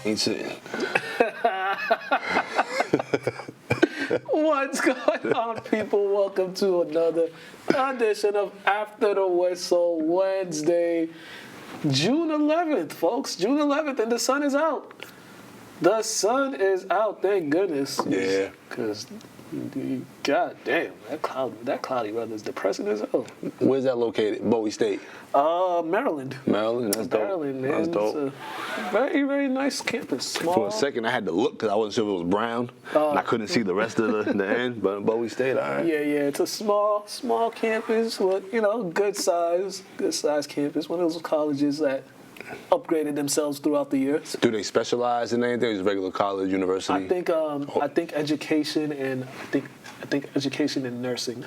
Ain't sitting. What's going on, people? Welcome to another edition of After the Whistle Wednesday, June 11th, folks. June 11th, and the sun is out. The sun is out, thank goodness. Yeah. Because, god damn, that cloudy weather is depressing as hell. Where's that located? Bowie State. Maryland. Maryland, that's dope. Maryland, man. That's dope. It's a very, very nice campus. Small. For a second, I had to look because I wasn't sure if it was brown. And I couldn't see the rest of the end, but Bowie State, all right. Yeah. It's a small campus with, good size campus. One of those colleges that upgraded themselves throughout the years. Do they specialize in anything? Is it regular college, university? I think education and I think education and nursing.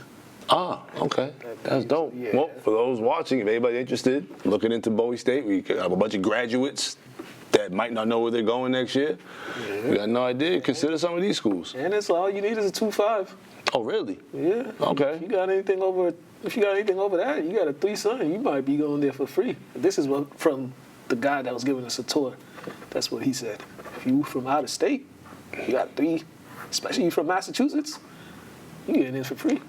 Ah, okay. That's dope. Yeah. Well, for those watching, if anybody interested, looking into Bowie State, we have a bunch of graduates that might not know where they're going next year. Yeah. We got no idea. Consider some of these schools. And it's all you need is a 2.5. Oh, really? Yeah. Okay. If you got anything over that, you got a 3-son, you might be going there for free. This is from the guy that was giving us a tour. That's what he said. If you from out of state, you got 3, especially you from Massachusetts, you get in for free.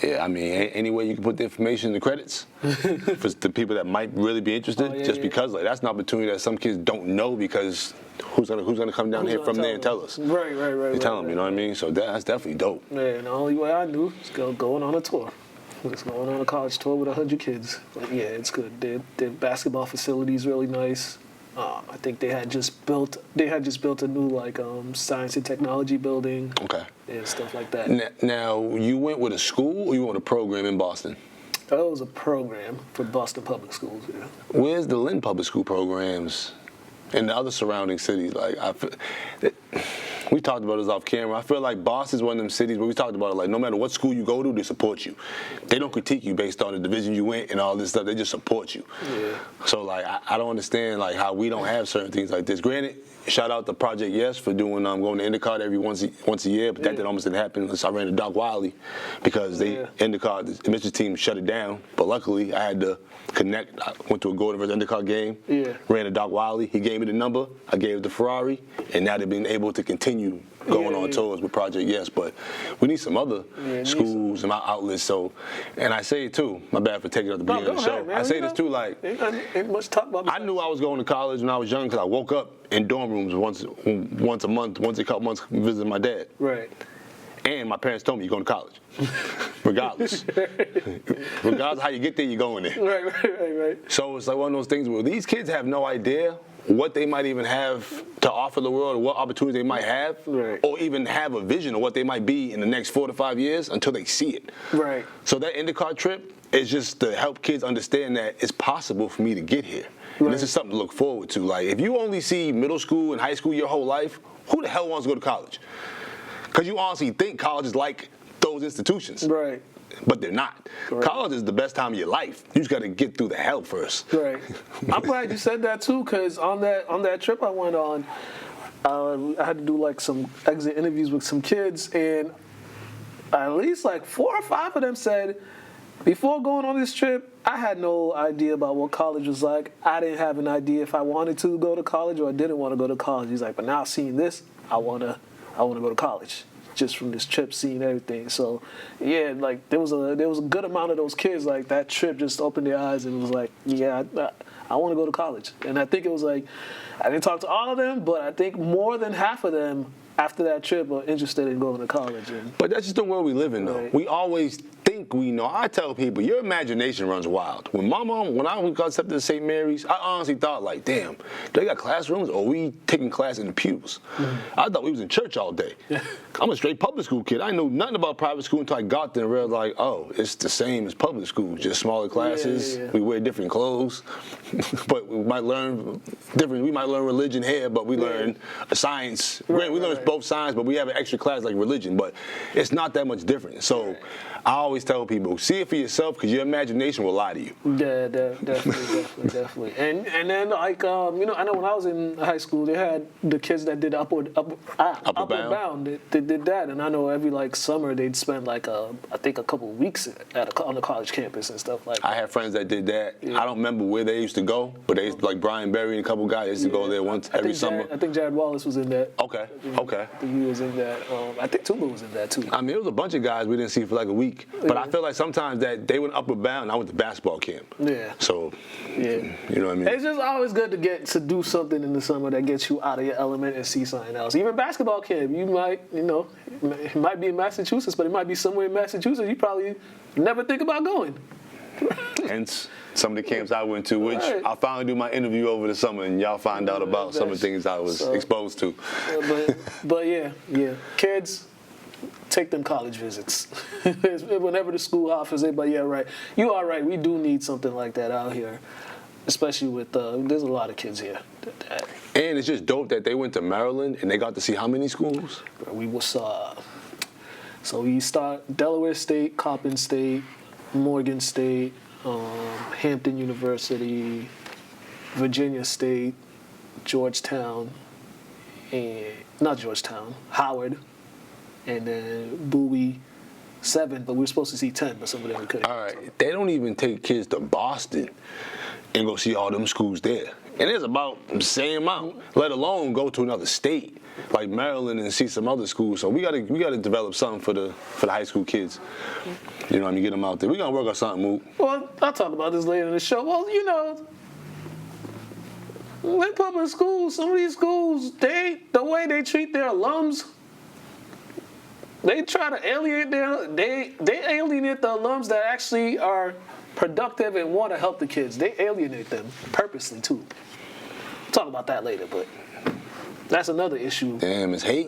Yeah, I mean, any way you can put the information in the credits for the people that might really be interested, because that's an opportunity that some kids don't know because who's gonna come down here from there and tell us? Right. They tell them, you know what I mean? So that's definitely dope. Yeah, and the only way I knew is going on a tour. Just going on a college tour with 100 kids. But yeah, it's good. Their basketball facility is really nice. I think they had just built a new science and technology building. Okay. And stuff like that. Now, you went with a school or you went with a program in Boston? That was a program for Boston Public Schools. Yeah. Where's the Lynn Public School programs in the other surrounding cities? We talked about this off camera. I feel like Boston's one of them cities where we talked about it, like no matter what school you go to, they support you. They don't critique you based on the division you went and all this stuff. They just support you. Yeah. So I don't understand how we don't have certain things like this. Granted, shout out to Project Yes for doing going to IndyCar every once a year, but that almost didn't happen unless I ran to Doc Wiley because IndyCar, the admissions team shut it down. But luckily, I had to connect. I went to a Gordon versus IndyCar game, ran to Doc Wiley. He gave me the number. I gave it to Ferrari, and now they've been able to continue going on tours with Project Yes. But we need some other schools and outlets. So, and I say it too. My bad for taking it at the beginning of the show. I say this too, ain't much talk about. I knew I was going to college when I was young because I woke up in dorm rooms once a month, once a couple months, visiting my dad. Right. And my parents told me you're going to college, regardless. Regardless of how you get there, you're going there. Right. So it's like one of those things where these kids have no idea what they might even have to offer the world or what opportunities they might have or even have a vision of what they might be in the next 4 to 5 years until they see it. Right. So that IndyCar trip is just to help kids understand that it's possible for me to get here. And this is something to look forward to. Like, if you only see middle school and high school your whole life, who the hell wants to go to college? Because you honestly think college is like those institutions. Right. But they're not. Right. College is the best time of your life. You just got to get through the hell first. Right. I'm glad you said that too, because on that trip I went on, I had to do some exit interviews with some kids, and at least 4 or 5 of them said, before going on this trip, I had no idea about what college was like. I didn't have an idea if I wanted to go to college or I didn't want to go to college. He's like, but now seeing this, I wanna go to college. Just from this trip, seeing everything. So, yeah, there was a good amount of those kids. That trip just opened their eyes and was like, yeah, I want to go to college. And I think it was I didn't talk to all of them, but I think more than half of them after that trip are interested in going to college. But that's just the world we live in, though. Right. We always think we know. I tell people, your imagination runs wild. When I got accepted to St. Mary's, I honestly thought, damn, they got classrooms or we taking class in the pews? Mm-hmm. I thought we was in church all day. I'm a straight public school kid. I knew nothing about private school until I got there and realized, it's the same as public school, just smaller classes. Yeah. We wear different clothes, but we might learn different. We might learn religion here, but we learn science. We learn both science, but we have an extra class like religion, but it's not that much different. So I always tell people, see it for yourself because your imagination will lie to you. Yeah, definitely. And then like I know when I was in high school, they had the kids that did upward bound. They did that, and I know every like summer they'd spend like I think a couple of weeks on the college campus and stuff like that. I had friends that did that. Yeah. I don't remember where they used to go, but they used to, like Brian Berry and a couple guys used to go there once every summer. I think Jared Wallace was in that. Okay. I think he was in that. I think Tuma was in that too. I mean, it was a bunch of guys we didn't see for like a week, but I feel like sometimes that they went upward bound. And I went to basketball camp. Yeah. So, yeah, you know what I mean? It's just always good to get to do something in the summer that gets you out of your element and see something else. Even basketball camp, you might, it might be in Massachusetts, but it might be somewhere in Massachusetts you probably never think about going. Hence, some of the camps I went to, which I'll finally do my interview over the summer, and y'all find out about some of the things I was exposed to. But yeah, kids, take them college visits. Whenever the school offers it, but yeah, right. You are right. We do need something like that out here, especially with there's a lot of kids here. And it's just dope that they went to Maryland and they got to see how many schools? We was so we start Delaware State, Coppin State, Morgan State, Hampton University, Virginia State, Georgetown, and not Georgetown, Howard. And then Bowie, 7, but we were supposed to see 10, but some of them we couldn't. All right, they don't even take kids to Boston and go see all them schools there. And it's about the same amount, let alone go to another state like Maryland and see some other schools. So we gotta develop something for the high school kids. You know what I mean? Get them out there. We're gonna work on something, Mook. Well, I'll talk about this later in the show. Well, in public schools, some of these schools, the way they treat their alums, they try to alienate they alienate the alums that actually are productive and want to help the kids. They alienate them purposely too. We'll talk about that later, but that's another issue. Damn, it's hate.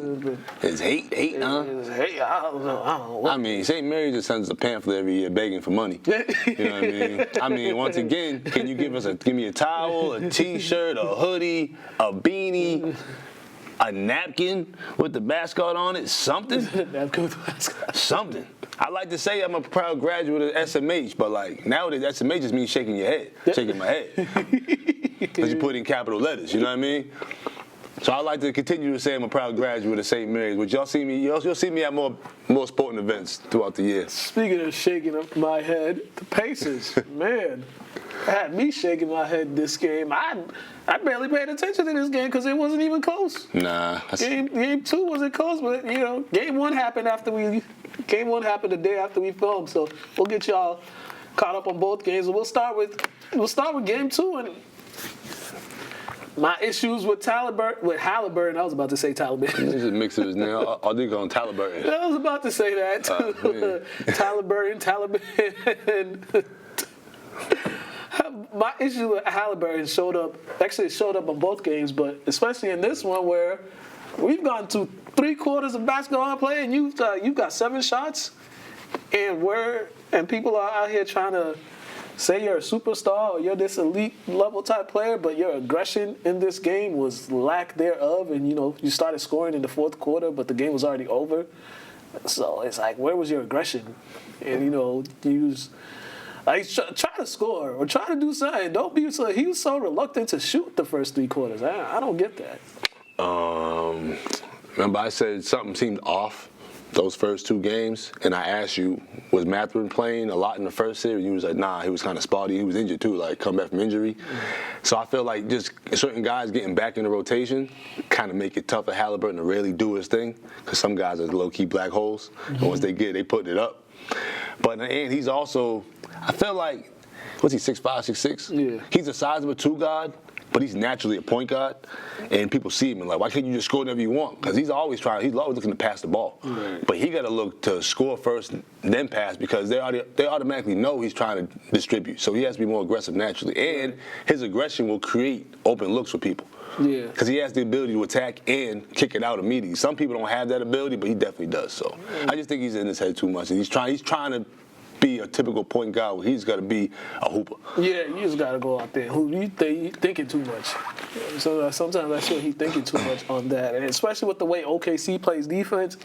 It's hate, huh? It's hate. I don't know. I mean, St. Mary's just sends a pamphlet every year begging for money. You know what I mean? I mean, once again, can you give me a towel, a T-shirt, a hoodie, a beanie, a napkin with the mascot on it? Something? Napkin with the mascot. Something. I like to say I'm a proud graduate of SMH, but like nowadays SMH just means shaking your head, shaking my head. Because you put in capital letters, you know what I mean? So I like to continue to say I'm a proud graduate of St. Mary's, but you'll see me at more sporting events throughout the year. Speaking of shaking up my head, the Pacers, man, had me shaking my head this game. I barely paid attention to this game because it wasn't even close. Nah. Game 2 wasn't close, but game 1 happened the day after we filmed. So we'll get y'all caught up on both games. We'll start with game 2 and my issues with Halliburton. I was about to say Taliban. You just mix it his name. I think on Taliban. I was about to say that too. Taliban. My issue with Halliburton showed up on both games, but especially in this one where we've gone to 3 quarters of basketball play and you've got 7 shots, and people are out here trying to say you're a superstar or you're this elite level type player, but your aggression in this game was lack thereof, and you started scoring in the 4th quarter, but the game was already over. So it's like, where was your aggression? And try to score or try to do something. Don't be so. He was so reluctant to shoot the first 3 quarters. I don't get that. Remember I said something seemed off those first 2 games, and I asked you, was Mathurin playing a lot in the first series? You was like, nah, he was kind of spotty. He was injured too, like come back from injury. So I feel like just certain guys getting back in the rotation kind of make it tough for Halliburton to really do his thing, because some guys are low-key black holes, and once they get it, they putting it up. But in the end, he's also, I feel like, what's he, 6'5", 6'6"? Yeah. He's the size of a 2 guard, but he's naturally a point guard, and people see him and like, why can't you just score whenever you want? Because he's always looking to pass the ball. Right. But he got to look to score first, then pass, because they automatically know he's trying to distribute. So he has to be more aggressive naturally, and his aggression will create open looks for people. Yeah. Because he has the ability to attack and kick it out immediately. Some people don't have that ability, but he definitely does. So I just think he's in his head too much, and he's trying to be a typical point guard where he's got to be a hooper. Yeah, you just got to go out there. You thinking too much. So sometimes I feel he's thinking too much on that, and especially with the way OKC plays defense.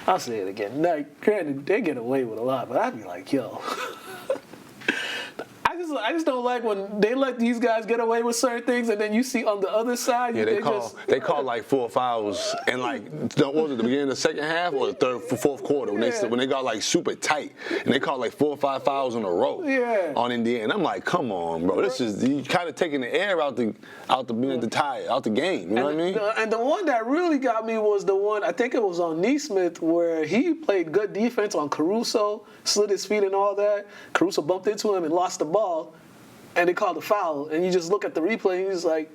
I'll say it again. Like, granted, they get away with a lot, but I'd be like, yo. I just don't like when they let these guys get away with certain things, and then you see on the other side. Yeah, they call like 4 fouls in like what was it, the beginning of the second half or the fourth quarter when they got like super tight and they called like 4 or 5 fouls in a row on Indiana. And I'm like, come on, bro, this is you kind of taking the air out the game. You know what I mean? And the one that really got me was the one, I think it was on Neesmith, where he played good defense on Caruso, slid his feet and all that. Caruso bumped into him and lost the ball. And they called a foul, and you just look at the replay, and he's like,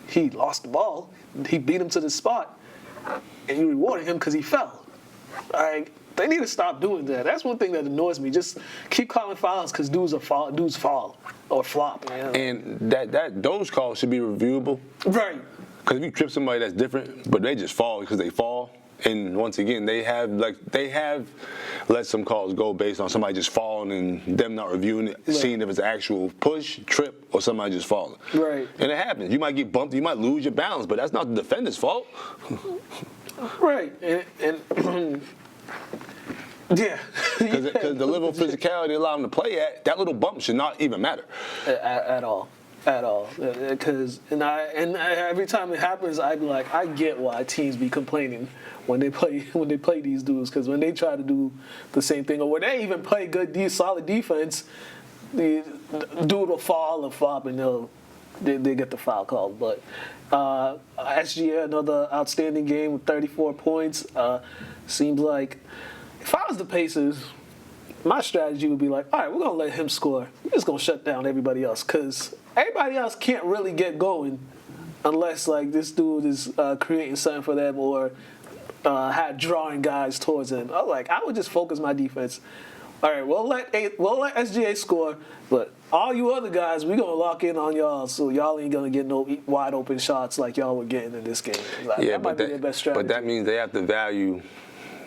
he lost the ball. He beat him to the spot, and you rewarded him because he fell. Like, they need to stop doing that. That's one thing that annoys me. Just keep calling fouls because dudes fall or flop. Man. And those calls should be reviewable. Right. Because if you trip somebody, that's different, but they just fall because they fall. And once again, they have let some calls go based on somebody just falling and them not reviewing it, seeing if it's an actual push, trip, or somebody just falling. Right. And it happens. You might get bumped, you might lose your balance, but that's not the defender's fault. Right. And yeah. Because the level of physicality they allow them to play at, that little bump should not even matter. At all. Because every time it happens, I be like, I get why teams be complaining when they play these dudes, because when they try to do the same thing, or when they even play good, solid defense, the dude will fall or flop and they get the foul called. But SGA, another outstanding game with 34 points. Seems like if I was the Pacers, my strategy would be like, all right, we're going to let him score. We're just going to shut down everybody else, because everybody else can't really get going unless, like, this dude is creating something for them or drawing guys towards him. I would just focus my defense. All right, we'll let SGA score, but all you other guys, we're going to lock in on y'all, so y'all ain't going to get no wide open shots like y'all were getting in this game. That might be their best strategy. But that means they have to value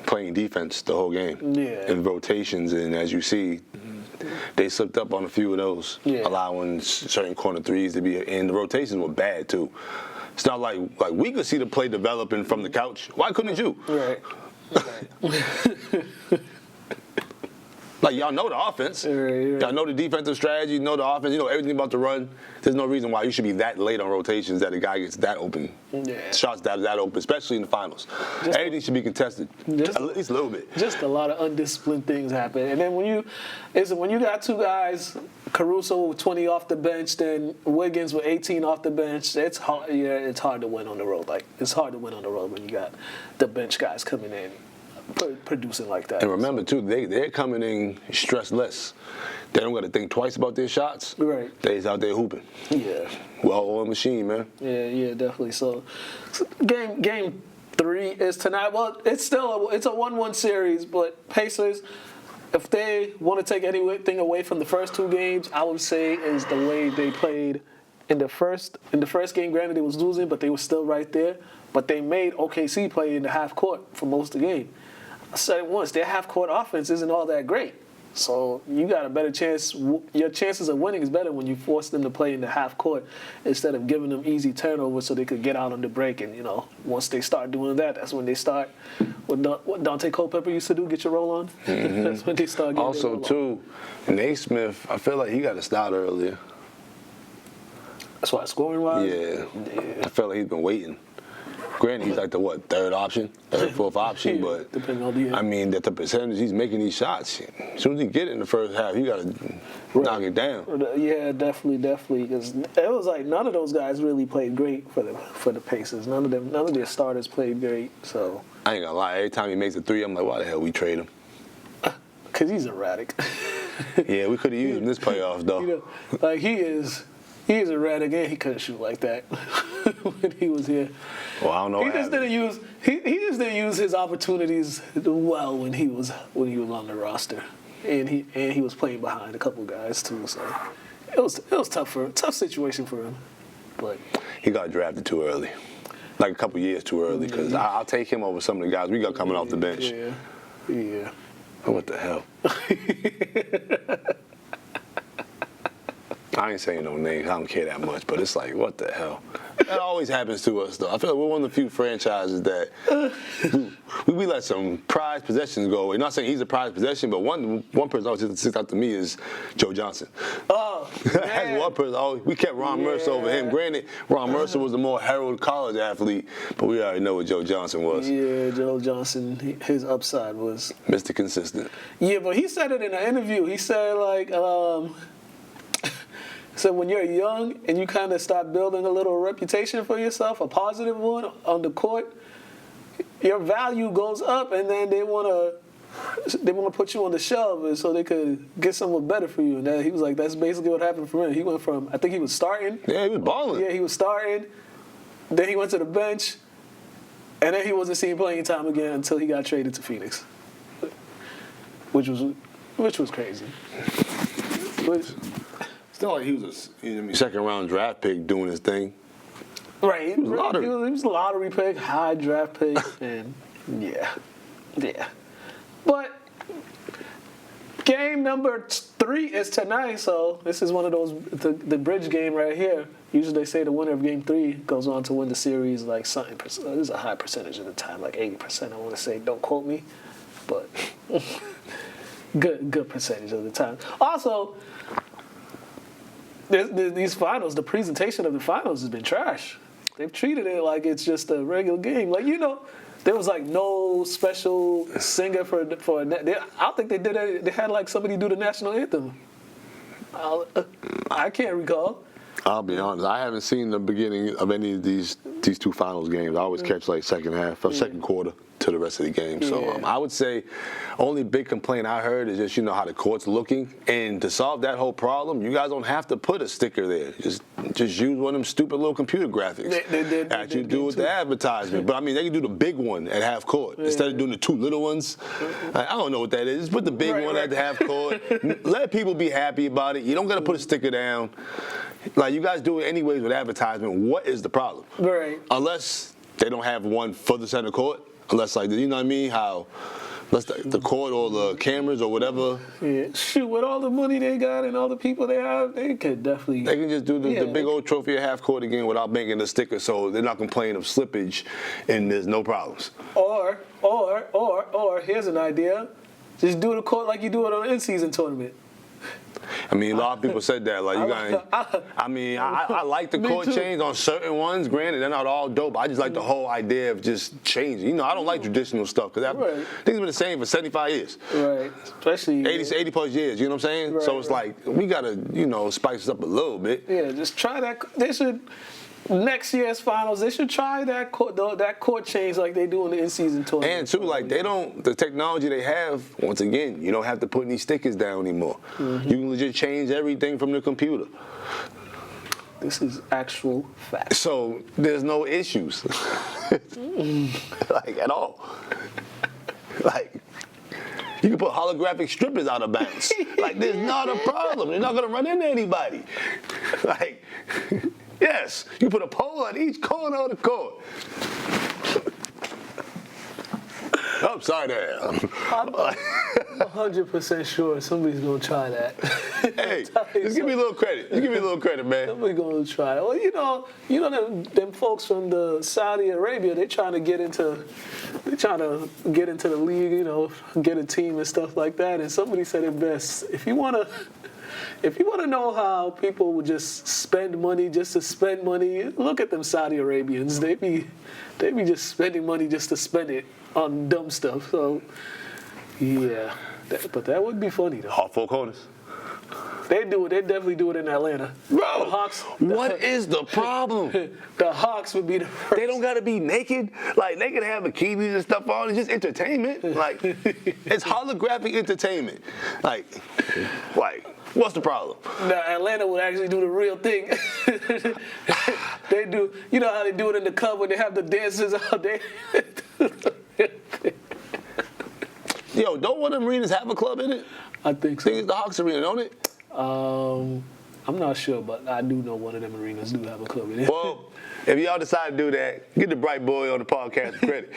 playing defense the whole game and rotations, and as you see, they slipped up on a few of those, allowing certain corner threes to be, and the rotations were bad too. It's not like we could see the play developing from the couch. Why couldn't you? Right. Like, y'all know the offense. Right. Y'all know the defensive strategy, you know the offense, you know everything about the run. There's no reason why you should be that late on rotations that a guy gets that open. Shots that open, especially in the finals. Everything should be contested, at least a little bit. Just a lot of undisciplined things happen. And then when you got two guys, Caruso with 20 off the bench, then Wiggins with 18 off the bench, it's hard to win on the road. Like, it's hard to win on the road when you got the bench guys coming in producing like that. And remember, too, they're coming in stressless. They don't got to think twice about their shots. Right. They just out there hooping. Yeah. Well-oiled machine, man. Yeah, definitely. So game 3 is tonight. Well, it's a 1-1 series, but Pacers, if they want to take anything away from the first 2 games, I would say is the way they played in the first game. Granted, they was losing, but they were still right there. But they made OKC play in the half court for most of the game. I said it once, their half court offense isn't all that great. So you got a better chance. Your chances of winning is better when you force them to play in the half court instead of giving them easy turnovers so they could get out on the break. And, once they start doing that, that's when they start what Dante Culpepper used to do, get your roll on. Mm-hmm. That's when they start getting also, too, Naismith, I feel like he got to start earlier. That's why scoring-wise? Yeah. I feel like he's been waiting. Granted, he's like the third option, fourth option, but depending on the the percentage he's making these shots. As soon as he get it in the first half, you got to knock it down. Yeah, definitely, because it was like none of those guys really played great for the Pacers. None of their starters played great. So I ain't gonna lie, every time he makes a 3, I'm like, why the hell we trade him? Because he's erratic. Yeah, we could have used him this playoffs though. Like he is erratic, and he couldn't shoot like that when he was here. Well, I don't know. He just didn't use his opportunities well when he was on the roster, and he was playing behind a couple guys too. So it was tough situation for him. But he got drafted too early, like a couple years too early. Because I'll take him over some of the guys we got coming off the bench. Yeah. What the hell? I ain't saying no names. I don't care that much, but it's like, what the hell? That always happens to us, though. I feel like we're one of the few franchises that we let some prized possessions go away. Not saying he's a prized possession, but one person always sticks out to me is Joe Johnson. Oh, That's one person. We kept Ron Mercer over him. Granted, Ron Mercer was the more heralded college athlete, but we already know what Joe Johnson was. Yeah, Joe Johnson, his upside was Mr. Consistent. Yeah, but he said it in an interview. He said so when you're young and you kind of start building a little reputation for yourself, a positive one on the court, your value goes up, and then they want to put you on the shelf so they could get someone better for you. And he was like, that's basically what happened for him. He went from, I think he was starting. Yeah, he was balling. Yeah, he was starting. Then he went to the bench, and then he wasn't seeing playing time again until he got traded to Phoenix, which was crazy. It's not like he was a second-round draft pick doing his thing. Right. He was a lottery pick, high draft pick, and yeah. But game number 3 is tonight, so this is one of those, the bridge game right here. Usually they say the winner of game 3 goes on to win the series like something. This is a high percentage of the time, like 80%. I want to say, don't quote me, but good percentage of the time. Also, these finals, the presentation of the finals has been trash. They've treated it like it's just a regular game. Like, there was like no special singer for I don't think they did it. They had like somebody do the national anthem. I can't recall. I'll be honest. I haven't seen the beginning of any of these 2 finals games. I always catch like second quarter to the rest of the game. So I would say only big complaint I heard is just how the court's looking. And to solve that whole problem, you guys don't have to put a sticker there. Just use one of them stupid little computer graphics. They do with the advertisement. But I mean, they can do the big one at half court instead of doing the 2 little ones. I don't know what that is. Just put the big one at the half court. Let people be happy about it. You don't got to put a sticker down. Like, you guys do it anyways with advertisement. What is the problem? Right. Unless they don't have one for the center court. Unless, like, you know what I mean? How, unless the court or the cameras or whatever. Yeah. Shoot, with all the money they got and all the people they have, they could definitely. They can just do the big old trophy at half court again without making the sticker, so they're not complaining of slippage and there's no problems. Or here's an idea: just do the court like you do it on an in-season tournament. I mean, a lot of people said that. Like, I like the court change on certain ones. Granted, they're not all dope. I just like the whole idea of just changing. I don't like traditional stuff because things have been the same for 75 years. Right. Especially 80 plus years. You know what I'm saying? Right, so it's like we gotta, spice it up a little bit. Yeah, just try that. They should. Next year's finals, they should try that court change like they do in the in-season tournament. And too, like the technology they have. Once again, you don't have to put any stickers down anymore. Mm-hmm. You can legit change everything from the computer. This is actual fact. So there's no issues, like at all. Like, you can put holographic strippers out of bounds. Like, there's not a problem. They're not gonna run into anybody. Like. Yes, you put a pole at each corner of the court. Oh, sorry there. I'm 100% sure somebody's going to try that. Hey, just give me a little credit. Just give me a little credit, man. Somebody's going to try it. Well, them folks from the Saudi Arabia, they're trying to get into the league, get a team and stuff like that. And somebody said it best. If you want to know how people would just spend money just to spend money, look at them Saudi Arabians. They be just spending money just to spend it on dumb stuff. So, yeah. But that would be funny, though. All 4 corners. They do it. They definitely do it in Atlanta. Bro, what is the problem? The Hawks would be the first. They don't got to be naked. Like, they can have bikinis and stuff on. It's just entertainment. Like, it's holographic entertainment. Like, what's the problem? Now, Atlanta would actually do the real thing. They do, how they do it in the club when they have the dancers all day. Yo, don't one of them arenas have a club in it? I think so. I think it's the Hawks Arena, don't it? I'm not sure, but I do know one of them arenas do have a club in it. Well, if y'all decide to do that, get the bright boy on the podcast credit.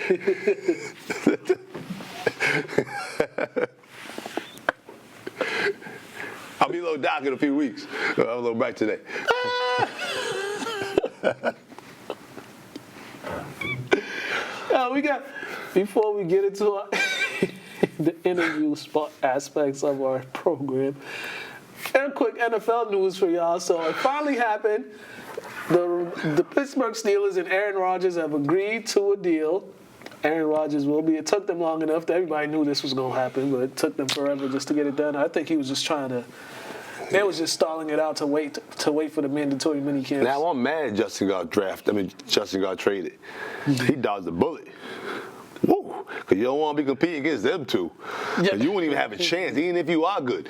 I'll be D-Lo Doc in a few weeks. I'm a little back today. We got, before we get into the interview aspects of our program, and quick NFL news for y'all. So it finally happened. The Pittsburgh Steelers and Aaron Rodgers have agreed to a deal. Aaron Rodgers will be. It took them long enough that everybody knew this was going to happen, but it took them forever just to get it done. I think he was just trying to. They was just stalling it out to wait for the mandatory minicamps. Now I'm mad Justin got traded. He dodged a bullet. Woo! Because you don't want to be competing against them two. Yeah. You wouldn't even have a chance, even if you are good.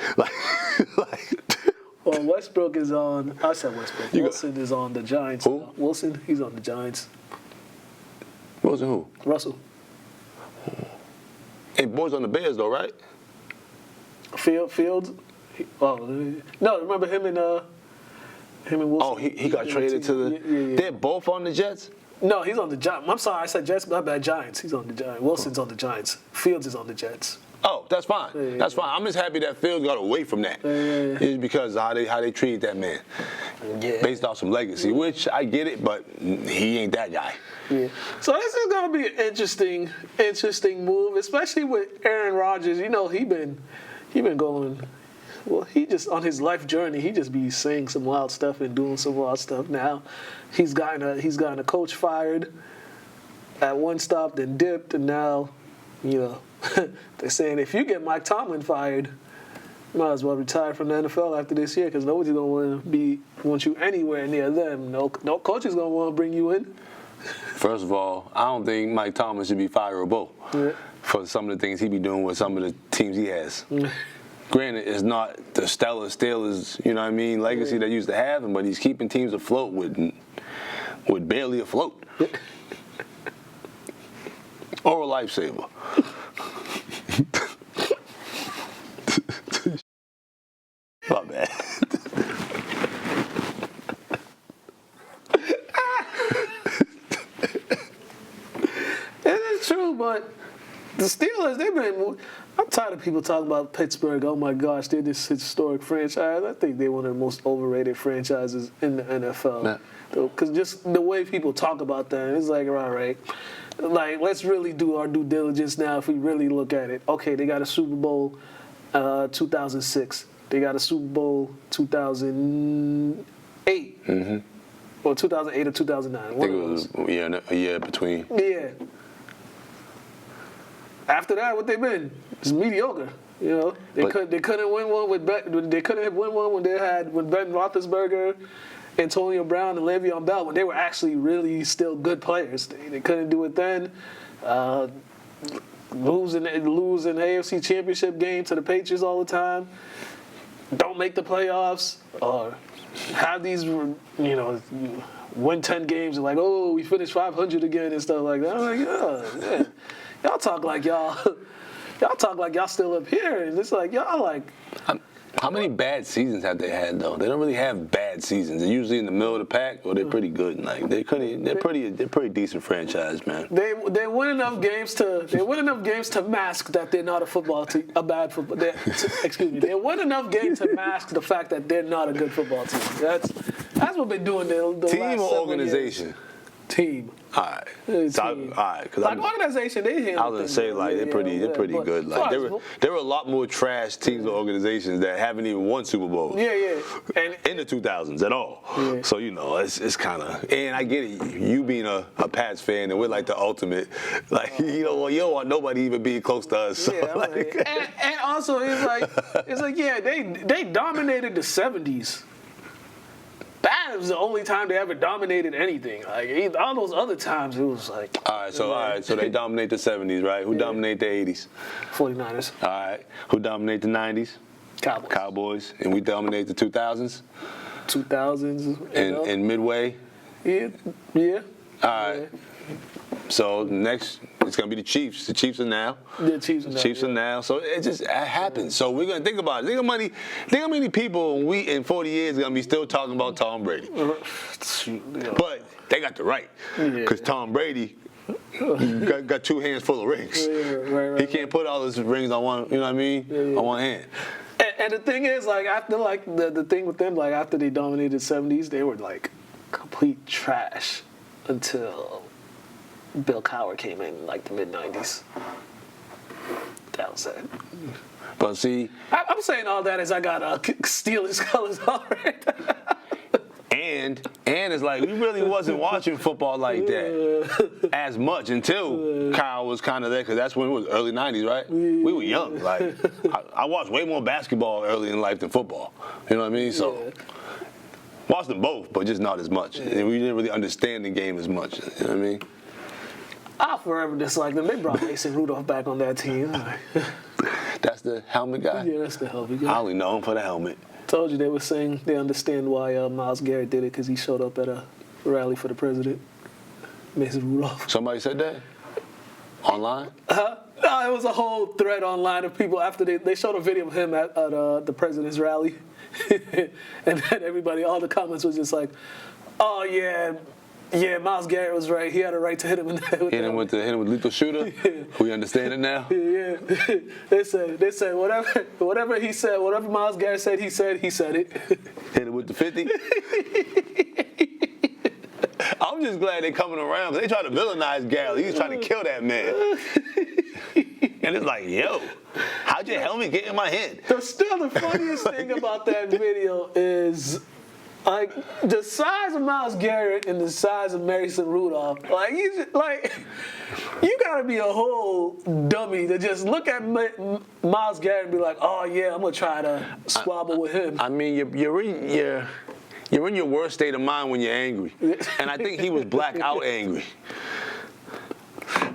Well, Westbrook is on. I said Westbrook. Wilson is on the Giants. Who? Now. Wilson, he's on the Giants. Wilson who? Russell. Hey, boys on the Bears though, right? Fields. No, remember him and Wilson. Oh, he got traded to the. Yeah. They're both on the Jets. No, he's on the Giants. I'm sorry, I said Jets, my bad. Giants. He's on the Giants. Wilson's on the Giants. Fields is on the Jets. Oh, that's fine. That's fine. I'm just happy that Fields got away from that. It's because of how they treated that man. Yeah. Based off some legacy, which I get it, but he ain't that guy. Yeah. So this is gonna be an interesting move, especially with Aaron Rodgers. You know, he been going. Well, he just on his life journey, he just be saying some wild stuff and doing some wild stuff. Now, he's gotten a coach fired at one stop, then dipped, and now, you know, they're saying if you get Mike Tomlin fired, you might as well retire from the NFL after this year because nobody's gonna want you anywhere near them. No coach is gonna want to bring you in. First of all, I don't think Mike Tomlin should be fireable for some of the things he be doing with some of the teams he has. Granted, it's not the stellar Steelers, you know what I mean, legacy that used to have him, but he's keeping teams afloat with barely afloat. Or a lifesaver. My bad. It is true, but the Steelers, they've been. I'm tired of people talking about Pittsburgh. Oh my gosh, they're this historic franchise. I think they're one of the most overrated franchises in the NFL. Because just the way people talk about them, it's like, all right, like let's really do our due diligence now. If we really look at it, okay, they got a Super Bowl 2006. They got a Super Bowl 2008. Or 2008 or 2009. I think it was a year between. Yeah. After that, what they been? It's mediocre. You know, they couldn't win one when Ben Roethlisberger, Antonio Brown, and Le'Veon Bell when they were actually really still good players. They couldn't do it then. Losing the AFC Championship game to the Patriots all the time. Don't make the playoffs or have these, win 10 games and like, oh, we finished 500 again and stuff like that. I'm like, oh, man. Y'all talk like y'all still up here, and it's like y'all like. How many bad seasons have they had though? They don't really have bad seasons. They're usually in the middle of the pack, or they're pretty good. Like they're pretty decent franchise, man. They win enough games to mask that they're not a football team, a bad football. They win enough games to mask the fact that they're not a good football team. That's what they're doing the team last or organization. Years. Team. All right. So all right. Because organization, they handle. I was gonna say they're pretty good. Like there were a lot more trash teams or organizations that haven't even won Super Bowls. Yeah. And in the 2000s at all. Yeah. So it's kind of, and I get it. You being a Pats fan, and we're like the ultimate. Like you don't want nobody even being close to us. So, and also it's like they dominated the 70s. That was the only time they ever dominated anything. Like all those other times, it was like. All right, so they dominate the 70s, right? Who dominate the 80s? 49ers. All right, who dominate the 90s? Cowboys. And we dominate the 2000s? 2000s. And midway? Yeah. All right. Yeah. So next, it's gonna be the Chiefs. The Chiefs are now. The Chiefs are now. So it happens. So we're gonna think about it. Think how many people in 40 years are gonna be still talking about Tom Brady. But they got the right, because Tom Brady got 2 hands full of rings. Right. He can't put all his rings on one. You know what I mean? On one hand. And the thing is, like, after, like, the thing with them, like, after they dominated the 70s, they were, like, complete trash until Bill Cowher came in, like, the mid-90s. That was it. But see, I'm saying all that as I got Steelers colors on right. and it's like we really wasn't watching football like that as much until Kyle was kind of there, because that's when it was early 90s, right? We were young. Like I watched way more basketball early in life than football. You know what I mean? So watched them both, but just not as much. And we didn't really understand the game as much. You know what I mean? I'll forever dislike them. They brought Mason Rudolph back on that team. That's the helmet guy? Yeah, that's the helmet guy. I only know him for the helmet. Told you they were saying they understand why Myles Garrett did it, because he showed up at a rally for the president. Mason Rudolph. Somebody said that? Online? No, it was a whole thread online of people after they showed a video of him at the president's rally. And then everybody, all the comments was just like, oh, yeah, Myles Garrett was right. He had a right to hit him in the head. Hit him with lethal shooter? We understand it now? Yeah. They said whatever he said, whatever Myles Garrett said, he said it. Hit him with the 50? I'm just glad they're coming around, because they try to villainize Garrett. He's trying to kill that man. And it's like, yo, how'd your helmet get in my head? Still, the funniest thing about that video is, like, the size of Myles Garrett and the size of Mason Rudolph. Like, you gotta be a whole dummy to just look at Myles Garrett and be like, oh yeah, I'm gonna try to squabble with him. I mean, you're in your worst state of mind when you're angry, and I think he was blackout angry.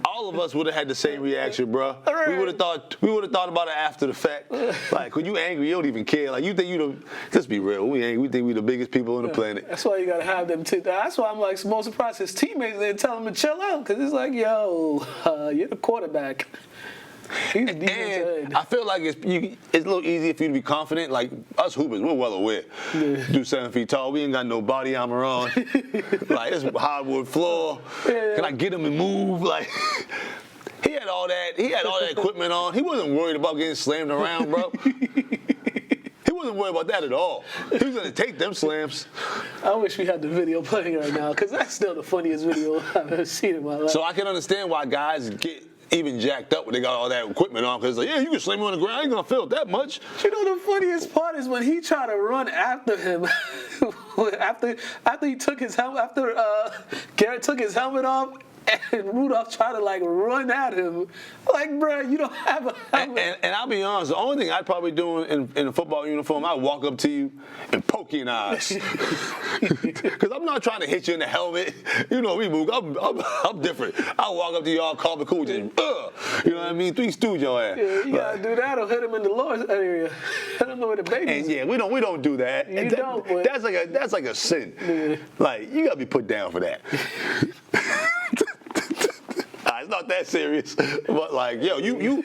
All of us would have had the same reaction, bro. Right. We would have thought about it after the fact. Like, when you angry, you don't even care. Like, you think let's be real. We angry. We think we the biggest people on the planet. That's why you gotta have them. That's why I'm like most surprised his teammates didn't tell him to chill out, because it's like, yo, you're the quarterback. He's And I feel like it's a little easier for you to be confident. Like, us hoopers, we're well aware. Do 7 feet tall. We ain't got no body armor on. Like, it's hardwood floor. Can I get him and move? Like, he had all that equipment on. He wasn't worried about getting slammed around, bro. He wasn't worried about that at all. He was gonna take them slams. I wish we had the video playing right now, because that's still the funniest video I've ever seen in my life. So I can understand why guys get even jacked up when they got all that equipment on, because like, yeah, you can slam me on the ground, I ain't gonna feel it that much. You know, the funniest part is when he tried to run after him, after he took his helmet, after Garrett took his helmet off, and Rudolph tried to, like, run at him. Like, bro, you don't have a helmet. And I'll be honest, the only thing I'd probably do in a football uniform, I'd walk up to you and poke you in the eyes. Because I'm not trying to hit you in the helmet. You know me, Mook. I'm different. I'll walk up to you all calm and cool, just, you know what I mean? 3 stooge your ass. Yeah, you gotta do that or hit him in the lower area. Hit him where the baby's. And yeah, we don't do that. You don't, but that's like a sin. Yeah. Like, you gotta be put down for that. It's not that serious, but like, yo, you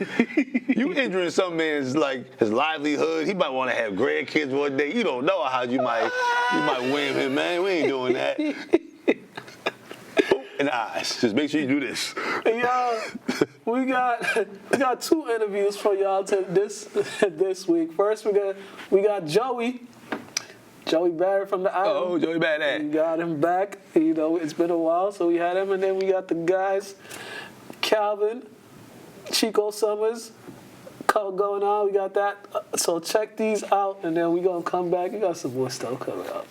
injuring some man's, like, his livelihood. He might want to have grandkids one day. You don't know how you might wham him, man. We ain't doing that. In the eyes. Just make sure you do this. Hey, y'all, we got 2 interviews for y'all this week. First, we got Joey Barret from the island. Oh, Joey Barret. We got him back. You know, it's been a while, so we had him, and then we got the guys, Kelvin, Chico Summers, going on. We got that. So check these out, and then we gonna come back. We got some more stuff coming up.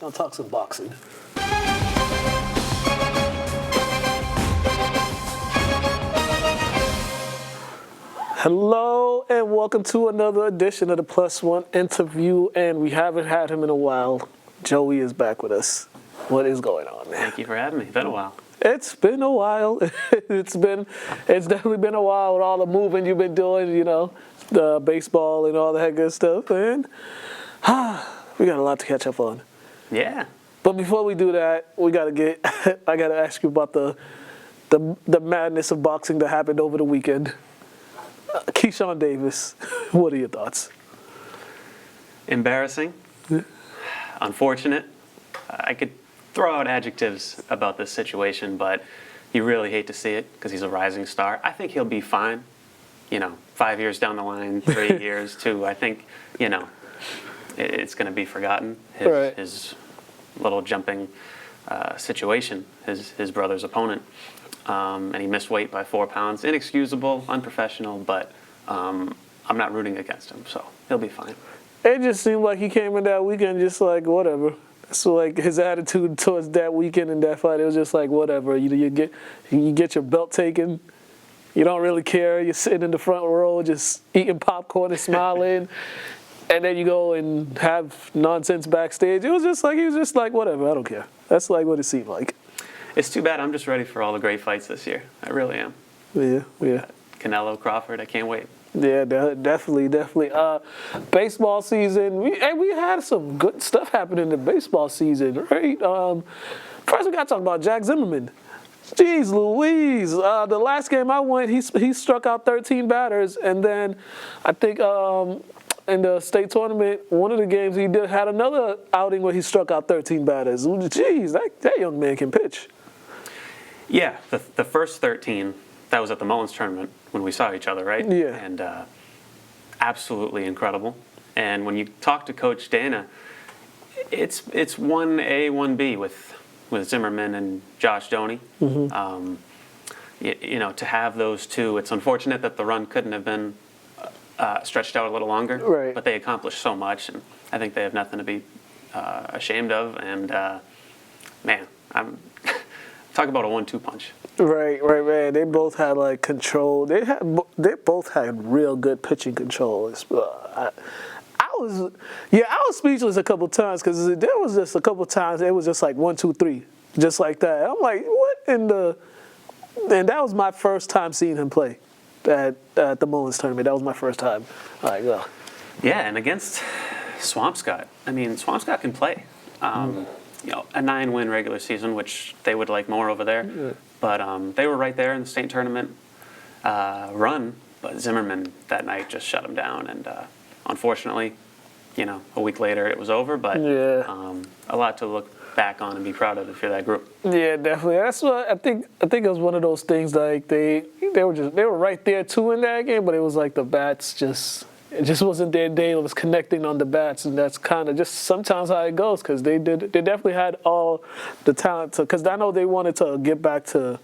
I'll talk some boxing. Hello and welcome to another edition of the Plus One interview, and we haven't had him in a while. Joey is back with us. What is going on, man? Thank you for having me. It's been a while. It's been a while. It's definitely been a while with all the moving you've been doing, you know, the baseball and all that good stuff, and we got a lot to catch up on. Yeah. But before we do that, I gotta ask you about the madness of boxing that happened over the weekend. Keyshawn Davis, what are your thoughts? Embarrassing. Unfortunate. I could throw out adjectives about this situation, but you really hate to see it because he's a rising star. I think he'll be fine. 5 years down the line, 3 years, to, I think, it's going to be forgotten. His little jumping situation, his brother's opponent. And he missed weight by 4 pounds. Inexcusable, unprofessional, but I'm not rooting against him, so he'll be fine. It just seemed like he came in that weekend just like, whatever. So like his attitude towards that weekend and that fight, it was just like, whatever. You get your belt taken. You don't really care. You're sitting in the front row just eating popcorn and smiling. And then you go and have nonsense backstage. He was just like, whatever, I don't care. That's like what it seemed like. It's too bad. I'm just ready for all the great fights this year. I really am. Yeah. Canelo, Crawford, I can't wait. Yeah, definitely. Baseball season. We had some good stuff happening in the baseball season, right? First, we got to talk about Jack Zimmerman. Jeez Louise. The last game I went, he struck out 13 batters, and then I think in the state tournament, one of the games he had another outing where he struck out 13 batters. Jeez, that young man can pitch. Yeah, the first 13, that was at the Mullins tournament when we saw each other, right? Yeah. And absolutely incredible. And when you talk to Coach Dana, it's 1A, 1B with Zimmerman and Josh Doney. Mm-hmm. To have those two, it's unfortunate that the run couldn't have been stretched out a little longer. Right. But they accomplished so much, and I think they have nothing to be ashamed of. And man, talk about a 1-2 punch. Right, man. They both had like control. They both had real good pitching control. I was speechless a couple times because there was just a couple times it was just like 1, 2, 3, just like that. I'm like, what in the? And that was my first time seeing him play at the Mullins tournament. That was my first time. Like, yeah, and against Swampscott. I mean, Swampscott can play. A 9-win regular season, which they would like more over there. Yeah. But they were right there in the state tournament run. But Zimmerman that night just shut him down, and unfortunately, a week later it was over. But a lot to look back on and be proud of if you're that group. Yeah, definitely. That's what I think. I think it was one of those things like they were right there too in that game, but it was like the bats it just wasn't their day. It was connecting on the bats, and that's kind of just sometimes how it goes. Because they definitely had all the talent because I know they wanted to get back to,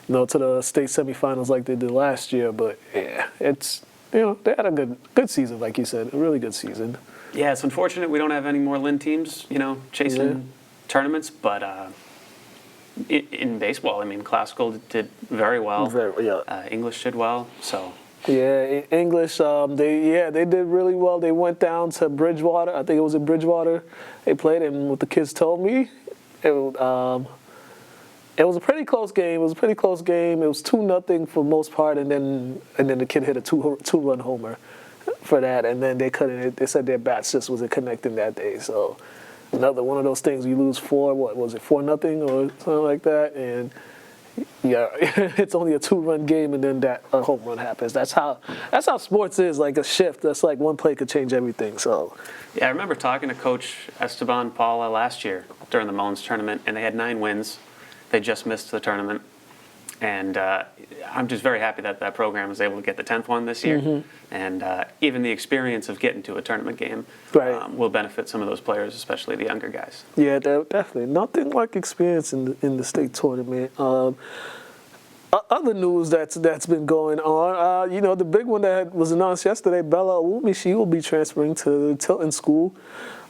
to the state semifinals like they did last year. But yeah, it's they had a good season, like you said, a really good season. Yeah, it's unfortunate we don't have any more Lynn teams, chasing tournaments, but in baseball, I mean, classical did very well. English did well, so. Yeah, English, they did really well. They went down to Bridgewater. I think it was in Bridgewater. They played, and what the kids told me, it was a pretty close game. It was 2-0 for most part, and then the kid hit a two-run homer for that, and then they couldn't. They said their bats just wasn't connecting that day. So another one of those things you lose 4-0 or something like that, and. Yeah, it's only a 2-run game, and then that home run happens. That's how sports is, like a shift. That's like one play could change everything. So, yeah, I remember talking to Coach Esteban Paula last year during the Mullins tournament, and they had 9 wins. They just missed the tournament, and I'm just very happy that program was able to get the 10th one this year. Mm-hmm. And even the experience of getting to a tournament game will benefit some of those players, especially the younger guys. Yeah, definitely. Nothing like experience in the state tournament. Other news that's been going on, the big one that was announced yesterday, Bella Awumi, she will be transferring to Tilton School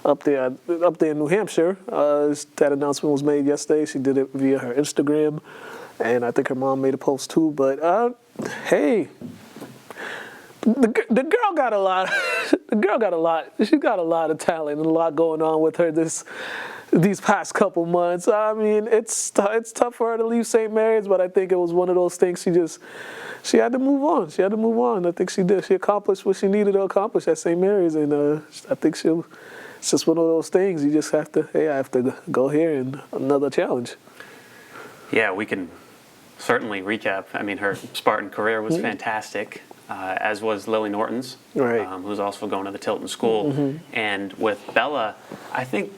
up there in New Hampshire. That announcement was made yesterday. She did it via her Instagram, and I think her mom made a post too. But hey. The girl got a lot. She's got a lot of talent and a lot going on with her these past couple months. I mean, it's tough for her to leave St. Mary's, but I think it was one of those things. She had to move on. I think she did. She accomplished what she needed to accomplish at St. Mary's, and I think it's just one of those things. You just have to. Hey, I have to go here and another challenge. Yeah, we can certainly recap. I mean, her Spartan career was fantastic. As was Lily Norton's, who's also going to the Tilton School. Mm-hmm. And with Bella, I think,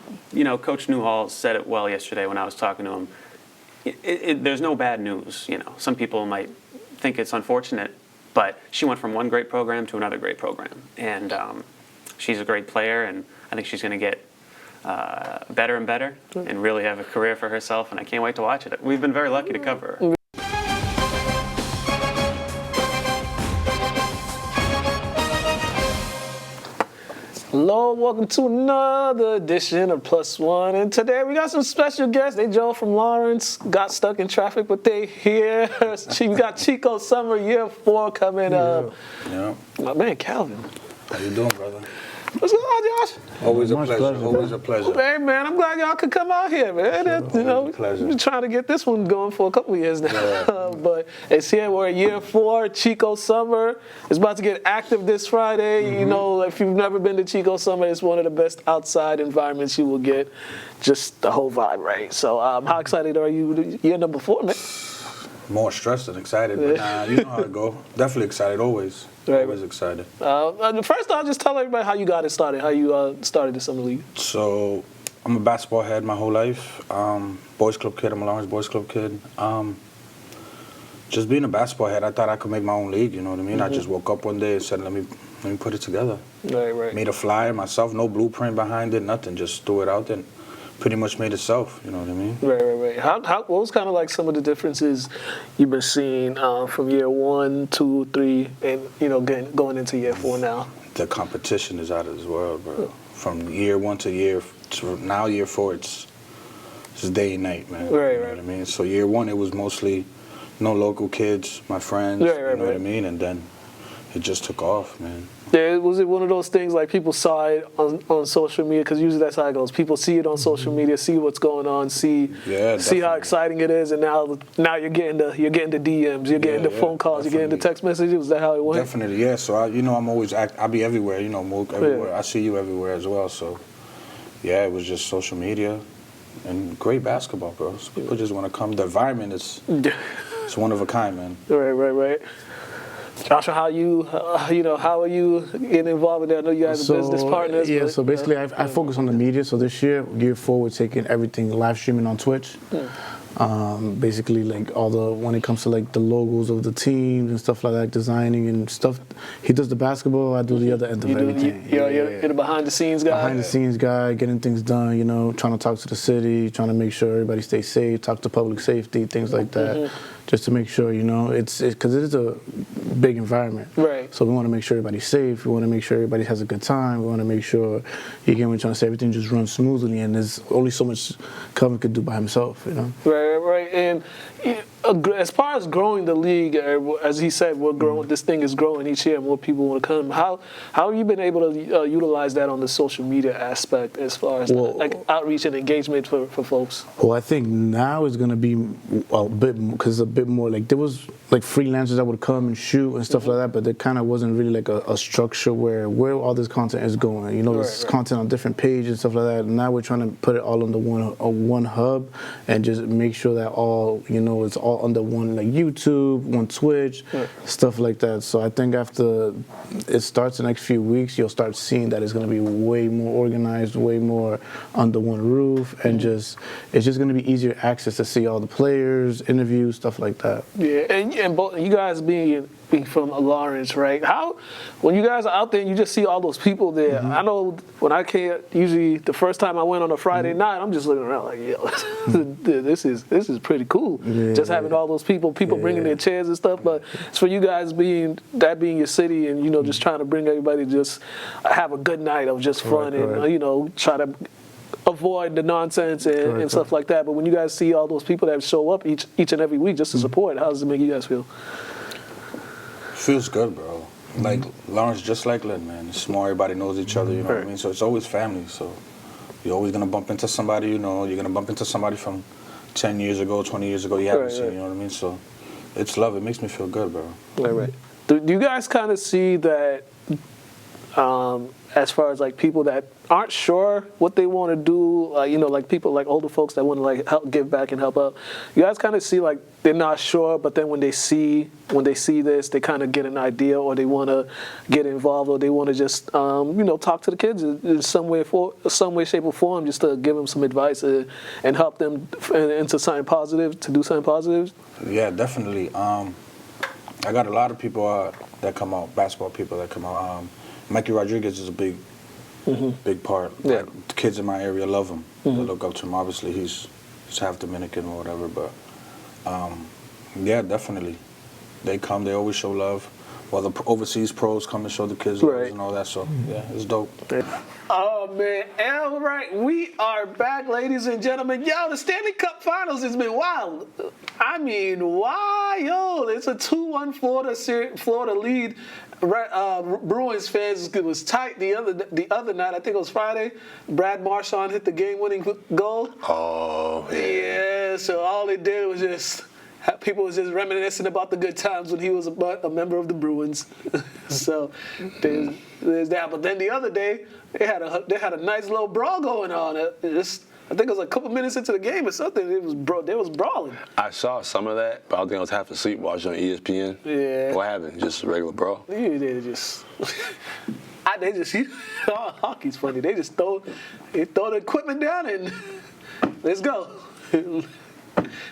Coach Newhall said it well yesterday when I was talking to him. There's no bad news. Some people might think it's unfortunate But she went from one great program to another great program, and she's a great player, and I think she's going to get better and better and really have a career for herself, and I can't wait to watch it. We've been very lucky to cover her. Hello, welcome to another edition of Plus One, and today we got some special guests. They drove from Lawrence, got stuck in traffic, but they here. We got Chico Summer Year 4 coming up. Yeah. My man, Kelvin. How you doing, brother? What's going on, Josh? Always a pleasure. Always a pleasure. Hey, man, I'm glad y'all could come out here, man. You know, pleasure. we've been trying to get this one going for a couple of years now. Yeah. But it's here. We're at Year 4. Chico Summer is about to get active this Friday. Mm-hmm. You know, if you've never been to Chico Summer, it's one of the best outside environments you will get. Just the whole vibe, right? So how excited are you? Year number 4, man. More stressed than excited, but you know how it go. Definitely excited, always. Right. Always excited. First off, just tell everybody how you got it started, how you started the Summer League. So, I'm a basketball head my whole life. Boys Club kid, I'm a Lawrence Boys Club kid. Just being a basketball head, I thought I could make my own league, you know what I mean? I just woke up one day and said, let me put it together. Right. Made a flyer myself, no blueprint behind it, nothing. Just threw it out there and pretty much made itself, you know what I mean? Right. What was kind of like some of the differences you've been seeing from year 1, 2, 3, and you know going into year 4 now? The competition is out of this world, bro. From year 1 to year year 4, it's day and night, man. Right. You know what I mean? So year 1, it was mostly no local kids, my friends, you know what I mean? And then it just took off, man. Yeah, was it one of those things like people saw it on social media? Because usually that's how it goes. People see it on social media, see what's going on, see how exciting it is, and now you're getting the DMs, you're getting the phone calls, you're getting the text messages. Was that how it went? Definitely, yeah. So I'm always I'll be everywhere, you know, Mook, everywhere. I see you everywhere as well. So yeah, it was just social media and great basketball, bro. So people just want to come. The environment is it's one of a kind, man. Right. Joshua, how are you getting involved with that? I know you guys are business partners. Yeah, but, so basically I focus on the media. So this year, year 4, we're taking everything live streaming on Twitch. Basically, like when it comes to like the logos of the teams and stuff like that, designing and stuff. He does the basketball, I do the other end of everything. You're the behind the scenes guy. Behind the scenes guy, getting things done. You know, trying to talk to the city, trying to make sure everybody stays safe, talk to public safety, things like that. Just to make sure, you know, it's because it is a big environment. Right. So we want to make sure everybody's safe. We want to make sure everybody has a good time. We want to make sure, you get what I'm trying to say, everything just runs smoothly, and there's only so much Kelvin could do by himself, you know. Right. And as far as growing the league, as he said, we're growing. This thing is growing each year. More people want to come. How have you been able to utilize that on the social media aspect as far as like outreach and engagement for folks? Well, I think now it's going to be a bit, because a bit more like there was like freelancers that would come and shoot and stuff like that, but there kind of wasn't really like a structure where all this content is going. You know, there's content on different pages and stuff like that. And now we're trying to put it all under one hub and just make sure that it's all under one, like YouTube, one Twitch, stuff like that. So I think after it starts the next few weeks, you'll start seeing that it's going to be way more organized, way more under one roof, and it's just going to be easier access to see all the players, interviews, stuff like that. Yeah, and both you guys being from Lawrence, right? When you guys are out there and you just see all those people there, I know when I came, usually the first time I went on a Friday night, I'm just looking around like, yo, this is pretty cool. Yeah, just having all those people bringing their chairs and stuff. But it's for you guys being your city and, just trying to bring everybody to just have a good night of just fun and, try to avoid the nonsense and stuff like that. But when you guys see all those people that show up each and every week just to support, how does it make you guys feel? Feels good, bro. Like Lawrence, just like Lynn, man. It's small, everybody knows each other, you know what I mean? So it's always family. So you're always gonna bump into somebody, you're gonna bump into somebody from 10 years ago, 20 years ago you haven't seen, you know what I mean? So it's love. It makes me feel good, bro. Right. Do you guys kind of see that as far as like people that aren't sure what they want to do, like people like older folks that want to like help give back and help out, you guys kind of see like they're not sure, but then when they see this, they kind of get an idea, or they want to get involved, or they want to just talk to the kids in some way, shape, or form, just to give them some advice and help them into something positive, to do something positive. Yeah, definitely. I got a lot of people that come out, basketball people that come out. Mikey Rodriguez is a big part. Yeah. Like, the kids in my area love him. They look up to him. Obviously, he's half Dominican or whatever, but yeah, definitely. They come, they always show love. Well, the overseas pros come and show the kids love and all that, so yeah, it's dope. Oh, man. All right, we are back, ladies and gentlemen. Yo, the Stanley Cup Finals has been wild. I mean, wild. It's a 2-1 Florida lead. Bruins fans, it was tight the other night. I think it was Friday. Brad Marchand hit the game-winning goal. Oh, yeah. So all they did was just... People was just reminiscing about the good times when he was a member of the Bruins. So there's that. But then the other day, they had a nice little brawl going on. I think it was a couple minutes into the game or something. They was brawling. I saw some of that, but I think I was half asleep watching on ESPN. Yeah. What happened? Just a regular brawl? Yeah, they just... hockey's funny. They just throw the equipment down and let's go.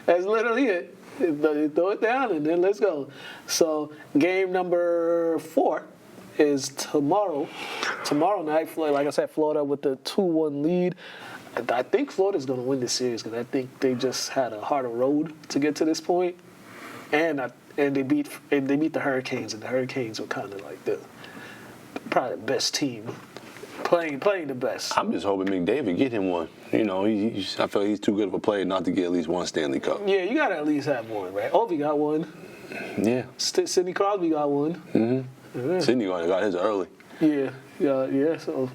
That's literally it. They throw it down and then let's go. So game number 4 is tomorrow. Tomorrow night, like I said, Florida with the 2-1 lead. I think Florida's going to win this series because I think they just had a harder road to get to this point, and they beat the Hurricanes, and the Hurricanes were kind of like probably the best team. Playing the best. I'm just hoping McDavid get him one. You know, I feel like he's too good of a player not to get at least one Stanley Cup. Yeah, you got to at least have one, right? Ovi got one. Yeah. Sidney Crosby got one. Mm-hmm. Yeah. Sidney got his early. Yeah. So,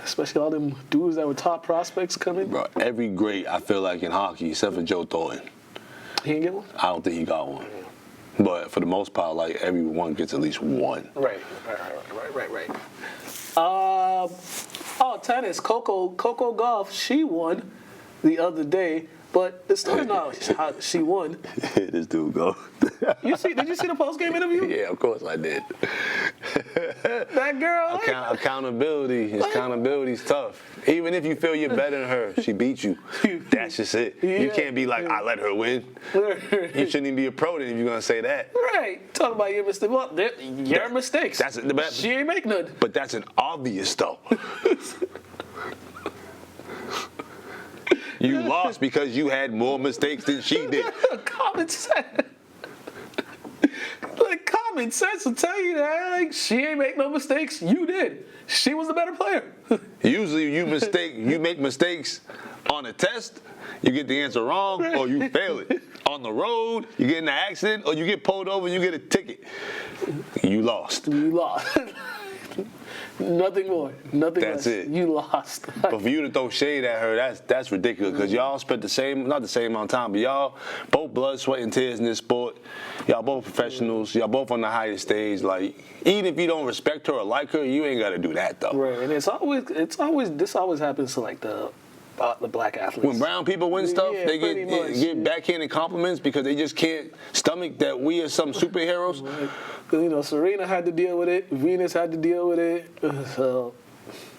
especially all them dudes that were top prospects coming. Bro, every great, I feel like, in hockey, except for Joe Thornton. He didn't get one? I don't think he got one. But for the most part, like, everyone gets at least one. Right. Tennis. Coco Gauff, she won the other day, but it's still not how she won. This dude go. Did you see the post-game interview? Yeah, of course I did. That girl. Accountability's tough. Even if you feel you're better than her, she beat you. That's just it. Yeah. You can't be like, I let her win. You shouldn't even be a pro then if you're gonna say that. Right. Talk about your mistakes. Well, your mistakes. She ain't make none. But that's an obvious though. You lost because you had more mistakes than she did. Common sense. Like, common sense will tell you that, like, she ain't make no mistakes. You did. She was the better player. Usually you make mistakes on a test, you get the answer wrong, or you fail it. On the road, you get in an accident, or you get pulled over and you get a ticket. You lost. Nothing more. Nothing less. That's it. You lost. But for you to throw shade at her, that's ridiculous. Because y'all spent not the same amount of time, but y'all both blood, sweat, and tears in this sport. Y'all both professionals. Y'all both on the highest stage. Like, even if you don't respect her or like her, you ain't got to do that though. Right, and this always happens to like the black athletes. When brown people win stuff, Yeah, they get backhanded compliments because they just can't stomach that we are some superheroes. Right. You know, Serena had to deal with it. Venus had to deal with it. So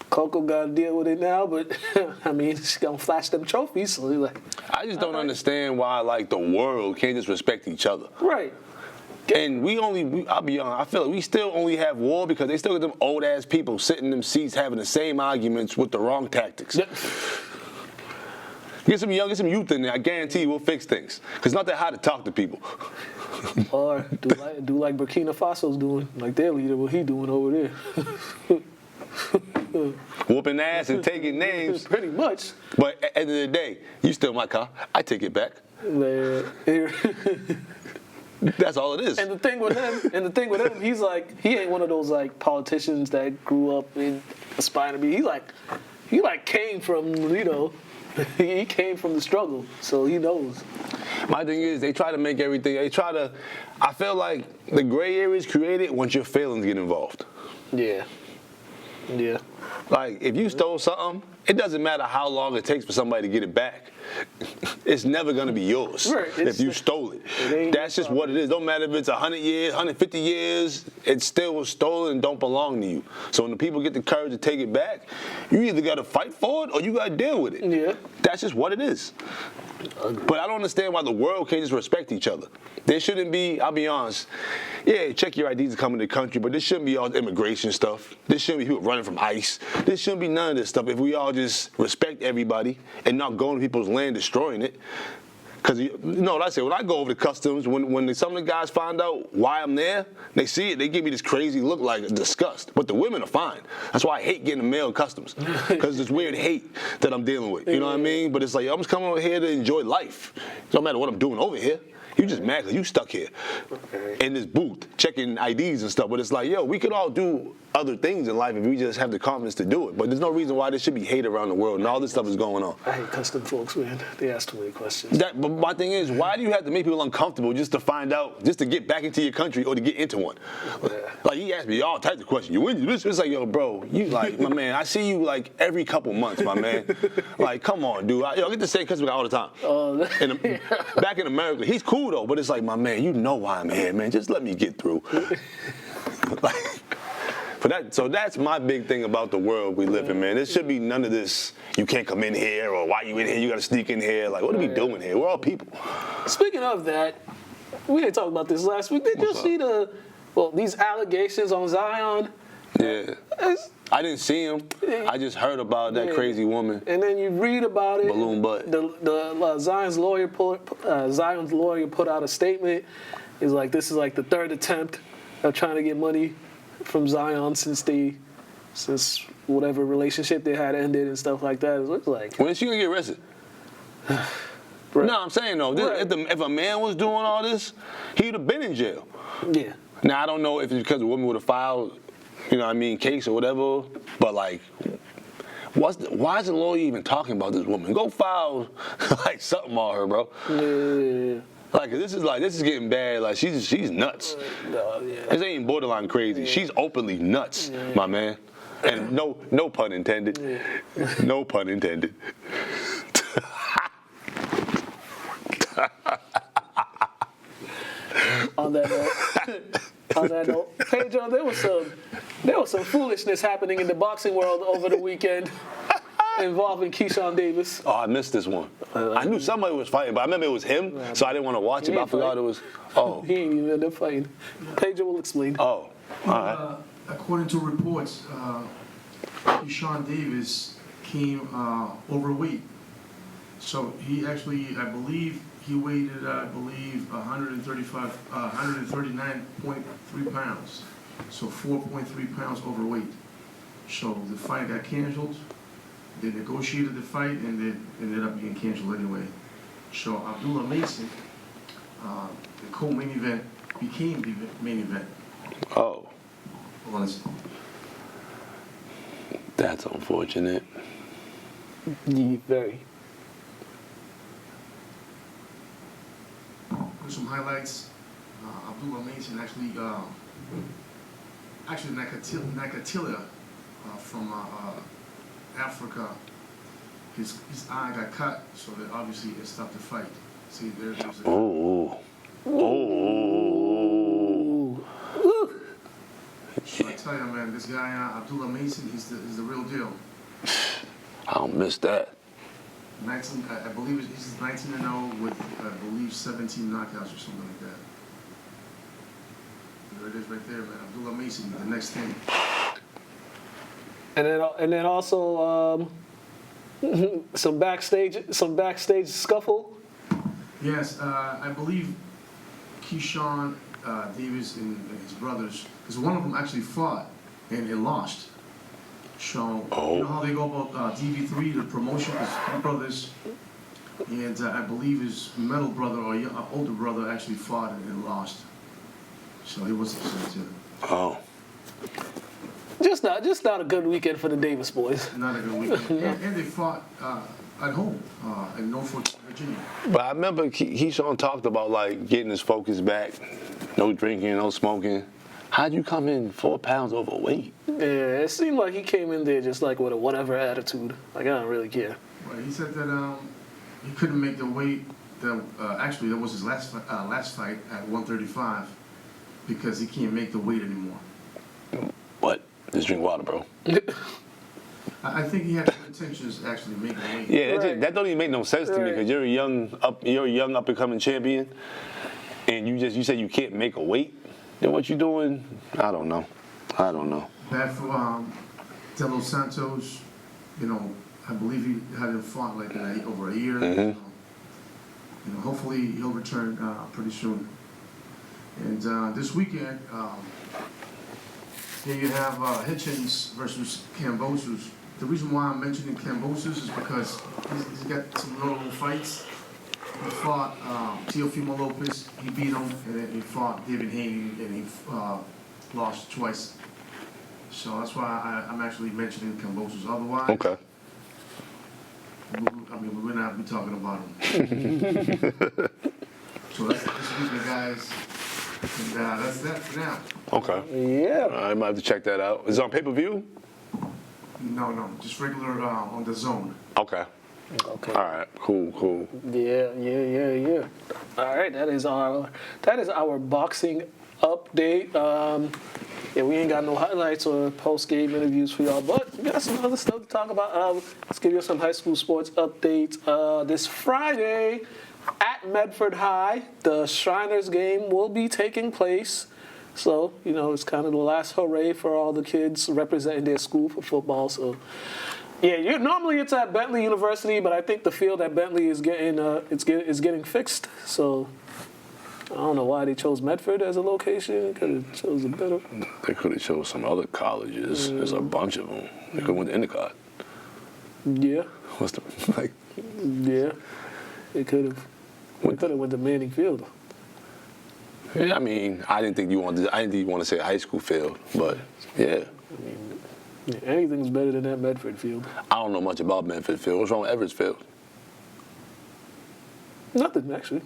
Coco got to deal with it now. But I mean, she's gonna flash them trophies. So like, I just don't understand why like the world can't just respect each other. Right. And I'll be honest, I feel like we still only have war because they still get them old ass people sitting in them seats having the same arguments with the wrong tactics. Yep. Get some youth in there. I guarantee we'll fix things. Cause it's not that hard to talk to people. Or do like Burkina Faso's doing, like their leader, what he doing over there. Whooping ass and taking names. Pretty much. But at the end of the day, you steal my car. I take it back. Man. That's all it is. And the thing with him, he's like, he ain't one of those like politicians that grew up in aspiring to be. He came from, you know, he came from the struggle, so he knows. My thing is, they try to make everything. I feel like the gray area is created once your feelings get involved. Yeah. Like, if you stole something it doesn't matter how long it takes for somebody to get it back. It's never going to be yours if you stole it. That's just what it is. Don't matter if it's 100 years, 150 years, it still was stolen and don't belong to you. So when the people get the courage to take it back, you either got to fight for it or you got to deal with it. Yeah. That's just what it is. But I don't understand why the world can't just respect each other. There shouldn't be, I'll be honest, yeah, check your IDs to come in the country, but this shouldn't be all immigration stuff. This shouldn't be people running from ICE. This shouldn't be none of this stuff if we all just respect everybody and not go into people's land destroying it. Because, you know what I say, when I go over to customs, when some of the guys find out why I'm there, they see it, they give me this crazy look like disgust. But the women are fine. That's why I hate getting the mail in customs. Because it's weird hate that I'm dealing with. You know what I mean? But it's like, I'm just coming over here to enjoy life. It don't matter what I'm doing over here. You just mad because you stuck here in this booth checking IDs and stuff. But it's like, yo, we could all do other things in life if we just have the confidence to do it. But there's no reason why there should be hate around the world and all this stuff is going on. I hate custom folks, man. They ask too many questions. But my thing is, why do you have to make people uncomfortable just to find out, just to get back into your country or to get into one? Yeah. Like, he asked me all types of questions. You win? It's like, yo, bro, you like, my man, I see you like every couple months, my man. Like, come on, dude. I get the same customer guy all the time. Back in America, he's cool though, but it's like, my man, you know why I'm here, man. Just let me get through. So that's my big thing about the world we live in, man. There should be none of this, you can't come in here, or why you in here, you got to sneak in here. Like, what are we doing here? We're all people. Speaking of that, we didn't talk about this last week. Did you see these allegations on Zion? Yeah. I didn't see him. I just heard about that crazy woman. And then you read about it. Balloon butt. Zion's lawyer put out a statement. He's like, this is like the third attempt of trying to get money from Zion since whatever relationship they had ended and stuff like that. It looks like. When is she gonna get arrested? Right. No, I'm saying though, if a man was doing all this, he'd have been in jail. Yeah. Now I don't know if it's because the woman would have filed, you know what I mean, case or whatever. But like, why is the lawyer even talking about this woman? Go file like something on her, bro. Yeah. Like this is getting bad. Like she's nuts. This ain't borderline crazy. She's openly nuts, my man. And no pun intended. No pun intended. On that note, Pedro, there was some foolishness happening in the boxing world over the weekend involving Keyshawn Davis. Oh, I missed this one. I knew somebody was fighting, but I remember it was him, so I didn't want to watch it, but I forgot it was. Oh. He ain't even end up fighting. Pedro will explain. Oh, all right. According to reports, Keyshawn Davis came overweight. So he actually, I believe, he weighed 139.3 pounds. So 4.3 pounds overweight. So the fight got canceled. They negotiated the fight and it ended up being canceled anyway. So Abdullah Mason, the co-main event, became the main event. Oh. Honestly. That's unfortunate. Yeah, very. For some highlights, Abdullah Mason actually Nakatila from Africa, his eye got cut, so that obviously it stopped the fight. See, there's a... Oh. So I tell you, man, this guy, Abdullah Mason, he's the real deal. I don't miss that. 19, I believe he's 19-0 with, I believe, 17 knockouts or something like that. There it is right there, man. Abdullah Mason, the next thing. And then also some backstage scuffle. Yes, I believe Keyshawn Davis and his brothers, because one of them actually fought and it lost. So you know how they go about DV3, the promotion, his brothers, and I believe his middle brother or older brother actually fought and lost. So he was upset too. Oh. Just not a good weekend for the Davis boys. Not a good weekend. And they fought at home in Norfolk, Virginia. But I remember Keyshawn talked about like getting his focus back, no drinking, no smoking. How'd you come in 4 pounds overweight? Yeah, it seemed like he came in there just like with a whatever attitude. Like, I don't really care. Well, he said that he couldn't make the weight. Actually, that was his last fight at 135 because he can't make the weight anymore. What? Just drink water, bro. I think he had some intentions of actually making weight. Yeah, Right. that don't even make no sense to me because you're a young up and coming champion, and you said you can't make a weight. Then what you doing? I don't know. Bad for De Los Santos. You know, I believe he hadn't fought like over a year. Mhm. So, you know, hopefully he'll return pretty soon. And this weekend, here you have Hitchens versus Kambosos. The reason why I'm mentioning Kambosos is because he's got some notable fights. He fought Teofimo Lopez, he beat him, and then he fought David Haney, and he lost twice. So that's why I'm actually mentioning Kambosos. Otherwise, Okay. we would not be talking about him. So that's this weekend, guys. And that's that for now. Okay. Yeah. I might have to check that out. Is it on pay-per-view? No, just regular on the zone. Okay. Okay. All right. Cool. Yeah. All right, that is our boxing update. Yeah, we ain't got no highlights or post-game interviews for y'all, but we got some other stuff to talk about. Let's give you some high school sports updates. This Friday at Medford High, the Shriners game will be taking place. So, you know, it's kind of the last hooray for all the kids representing their school for football. So, yeah, normally it's at Bentley University, but I think the field at Bentley is getting fixed. So, I don't know why they chose Medford as a location. Could have chose a better. They could have chose some other colleges. There's a bunch of them. They could have went to Endicott. Yeah, What's the like? yeah, it could have. We could have went to Manning Field. Yeah, I mean, I didn't think you wanted to say high school field, but yeah. Yeah, anything's better than that Medford Field. I don't know much about Medford Field. What's wrong with Everett Field? Nothing actually.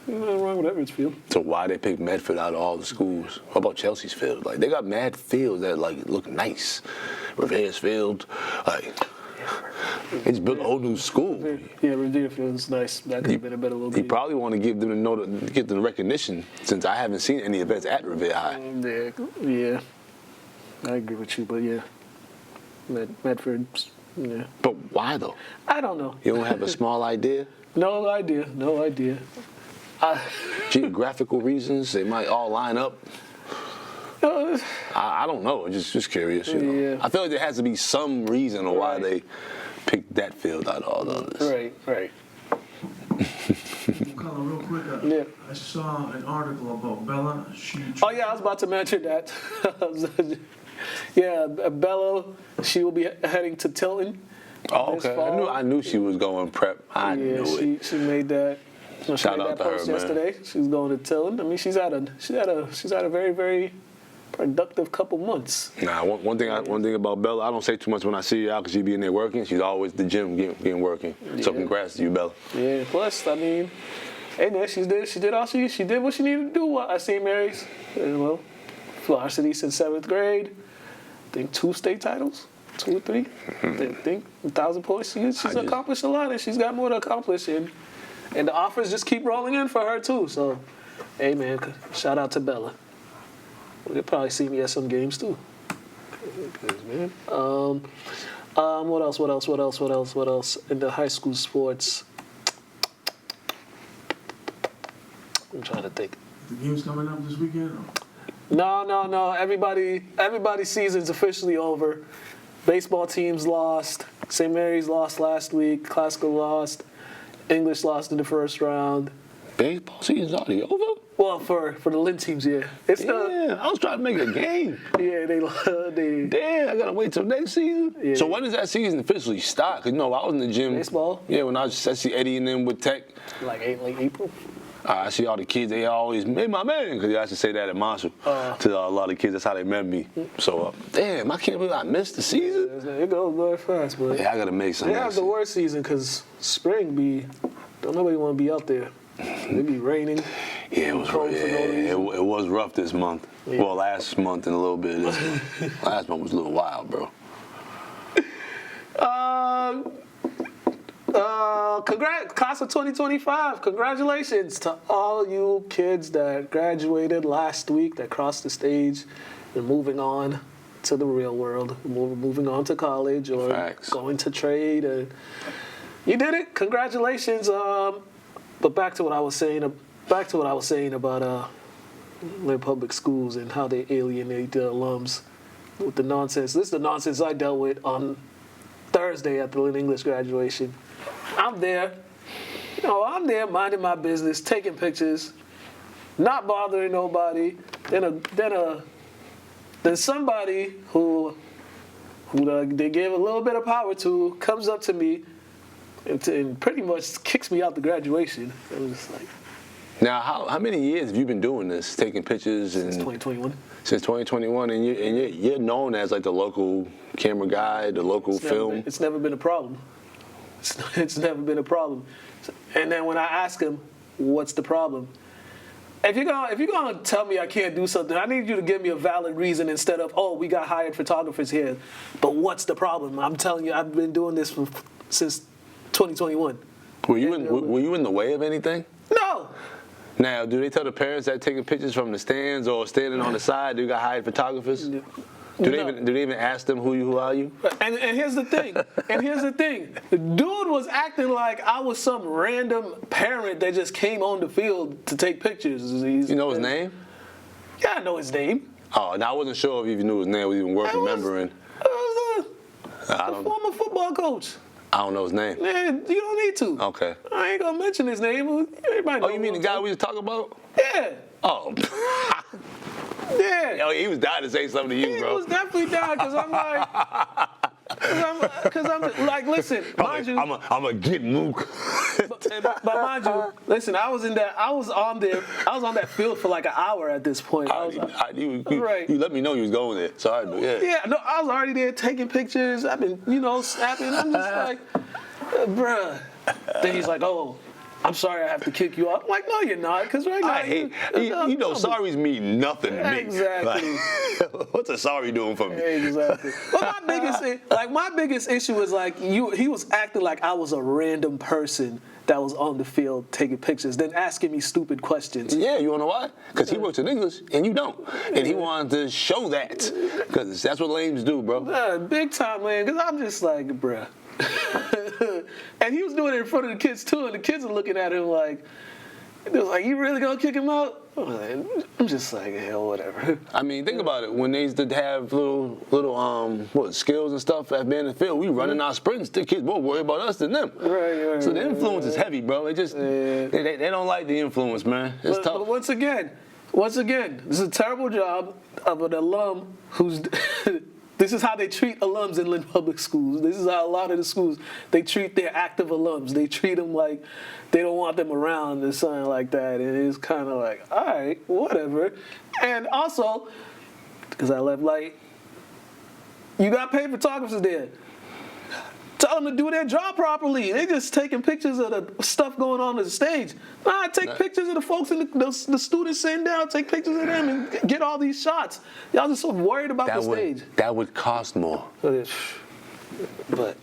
Nothing wrong with Everett's Field. So why they pick Medford out of all the schools? What about Chelsea's field? Like, they got mad fields that like look nice. Revere's Field, like they just built a whole new school. Yeah, Revere Field's nice. That could have been a better You location. probably want to give them the recognition since I haven't seen any events at Revere High. Yeah, I agree with you, but yeah, Medford. Yeah, But why though? I don't know. You don't have a small idea? No idea. Geographical reasons, they might all line up. I don't know. Just curious. You know. Yeah. I feel like there has to be some reason or why they picked that field out of all the others. Right. Mukala, real quick, Yeah. I saw an article about Bella. Oh yeah, I was about to mention that. Yeah, Bella, she will be heading to Tilton. Oh, this okay. fall. I knew she was going prep. I knew it. She made that. Shout out to her, post man. yesterday. She's going to Tilton. I mean, she's had a very, very productive couple months. Nah, one thing about Bella, I don't say too much when I see her out because she be in there working. She's always at the gym getting working. So Yeah. congrats to you, Bella. Yeah. Plus, I mean, hey man, she did what she needed to do at St. Mary's. And, well, varsity since 7th grade. I think 2 state titles. 2 or 3. I think 1,000 points. She's accomplished a lot, and she's got more to accomplish. And the offers just keep rolling in for her too. So, hey man, shout out to Bella. You'll probably see me at some games too. Man. What else in the high school sports? I'm trying to think. The game's coming up this weekend? No. Everybody's season's officially over. Baseball teams lost. St. Mary's lost last week. Classical lost. English lost in the first round. Baseball season's already over? Well, for the Lynn teams, yeah. It's Yeah, I was trying to make a game. they Damn, I gotta wait till next season. Yeah. So when does that season officially start? Cause I was in the gym. Baseball? Yeah, when I see Eddie and them with Tech. like April. I see all the kids. They always made my man because I used to say that at Marshall to a lot of kids. That's how they met me. So damn, I can't believe I missed the season. It goes very fast, but Yeah, I gotta make some. they have the worst season because spring don't nobody want to be out there. It be raining. Yeah, it was Cold for no reason. it was rough this month. Yeah. Well, last month and a little bit of this month. Last month was a little wild, bro. Class of 2025, congratulations to all you kids that graduated last week, that crossed the stage and moving on to the real world, moving on to college or Facts. going to trade. And you did it, congratulations. But back to what I was saying about Lynn Public Schools and how they alienate the alums with the nonsense. This is the nonsense I dealt with on Thursday at the Lynn English graduation. I'm there, minding my business, taking pictures, not bothering nobody. Then somebody who they gave a little bit of power to comes up to me and pretty much kicks me out the graduation. It was just like. Now, how many years have you been doing this, taking pictures? Since 2021. Since 2021, and you're known as like the local camera guy, the local film. It's never been a problem. It's never been a problem. And then when I ask him, what's the problem? If you're gonna tell me I can't do something, I need you to give me a valid reason instead of, oh, we got hired photographers here. But what's the problem? I'm telling you, I've been doing this since 2021. Were you in the way of anything? No. Now, do they tell the parents that taking pictures from the stands or standing on the side, they got hired photographers? Do they even ask them who are you? And here's the thing. The dude was acting like I was some random parent that just came on the field to take pictures. You know his name? Yeah, I know his name. Oh, now I wasn't sure if you knew his name. It was even worth remembering. The former football coach. I don't know his name. Man, you don't need to. Okay. I ain't gonna mention his name. Everybody Oh, you mean the guy we was talking about? Yeah. Oh. Yeah. Yo, he was dying to say something to you, He bro. was definitely down because I'm like, listen, mind you. I'm a get Mook. But mind you, listen, I was on that field for like an hour at this point. You let me know you was going there. Sorry, but yeah. Yeah, no, I was already there taking pictures. I've been, snapping. I'm just like, bruh. Then he's like, oh, I'm sorry I have to kick you out. I'm like, no, you're not, because right now sorries mean nothing to me. Exactly. Like, what's a sorry doing for me? Exactly. But my biggest issue was like he was acting like I was a random person that was on the field taking pictures, then asking me stupid questions. Yeah, you wanna know why? Because he works in English and you don't, and he wanted to show that, because that's what lames do, bro. Big time, man. Because I'm just like, bruh. And he was doing it in front of the kids too, and the kids are looking at him like, it was like, you really gonna kick him out? I'm just like, hell, whatever. I mean, think about it. When they used to have little skills and stuff at being in the field, we running our sprints. The kids more worry about us than them. Right. So the influence is heavy, bro. They just they don't like the influence, man. It's tough. But once again, this is a terrible job of an alum who's. This is how they treat alums in Lynn Public Schools. This is how a lot of the schools, they treat their active alums. They treat them like they don't want them around or something like that. And it's kind of like, all right, whatever. And also, because I left light, you got paid photographers there. Tell them to do their job properly. They just taking pictures of the stuff going on the stage. Nah, take pictures of the folks and the students sitting down. Take pictures of them and get all these shots. Y'all just so worried about the stage. That would cost more. But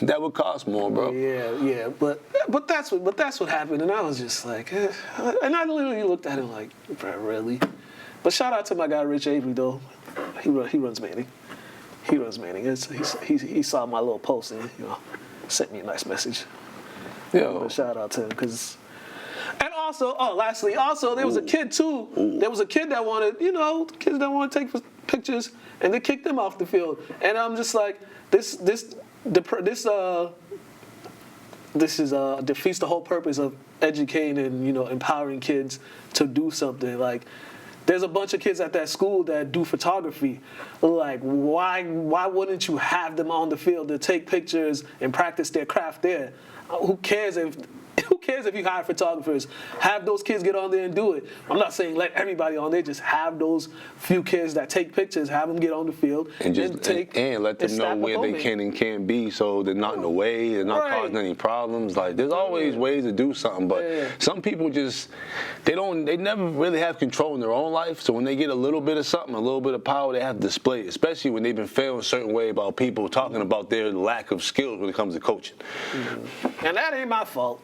that would cost more, bro. Yeah. But that's what happened, and I was just like, and I literally looked at him like, bro, really? But shout out to my guy Rich Avery though. He runs Manning. He saw my little post and sent me a nice message. Yo. Shout out to him and also, lastly, there was a kid too. There was a kid that wanted, kids that want to take pictures, and they kicked him off the field. And I'm just like, this defeats the whole purpose of educating and empowering kids to do something. Like, there's a bunch of kids at that school that do photography. Like, why wouldn't you have them on the field to take pictures and practice their craft there? who cares if you hire photographers? Have those kids get on there and do it. I'm not saying let everybody on there. Just have those few kids that take pictures. Have them get on the field and let them know where they can and can't be, so they're not in the way. They're not causing any problems. Like there's always ways to do something, but some people just they never really have control in their own life. So when they get a little bit of something, a little bit of power, they have to display it. Especially when they've been feeling a certain way about people talking about their lack of skills when it comes to coaching. Mm-hmm. And that ain't my fault.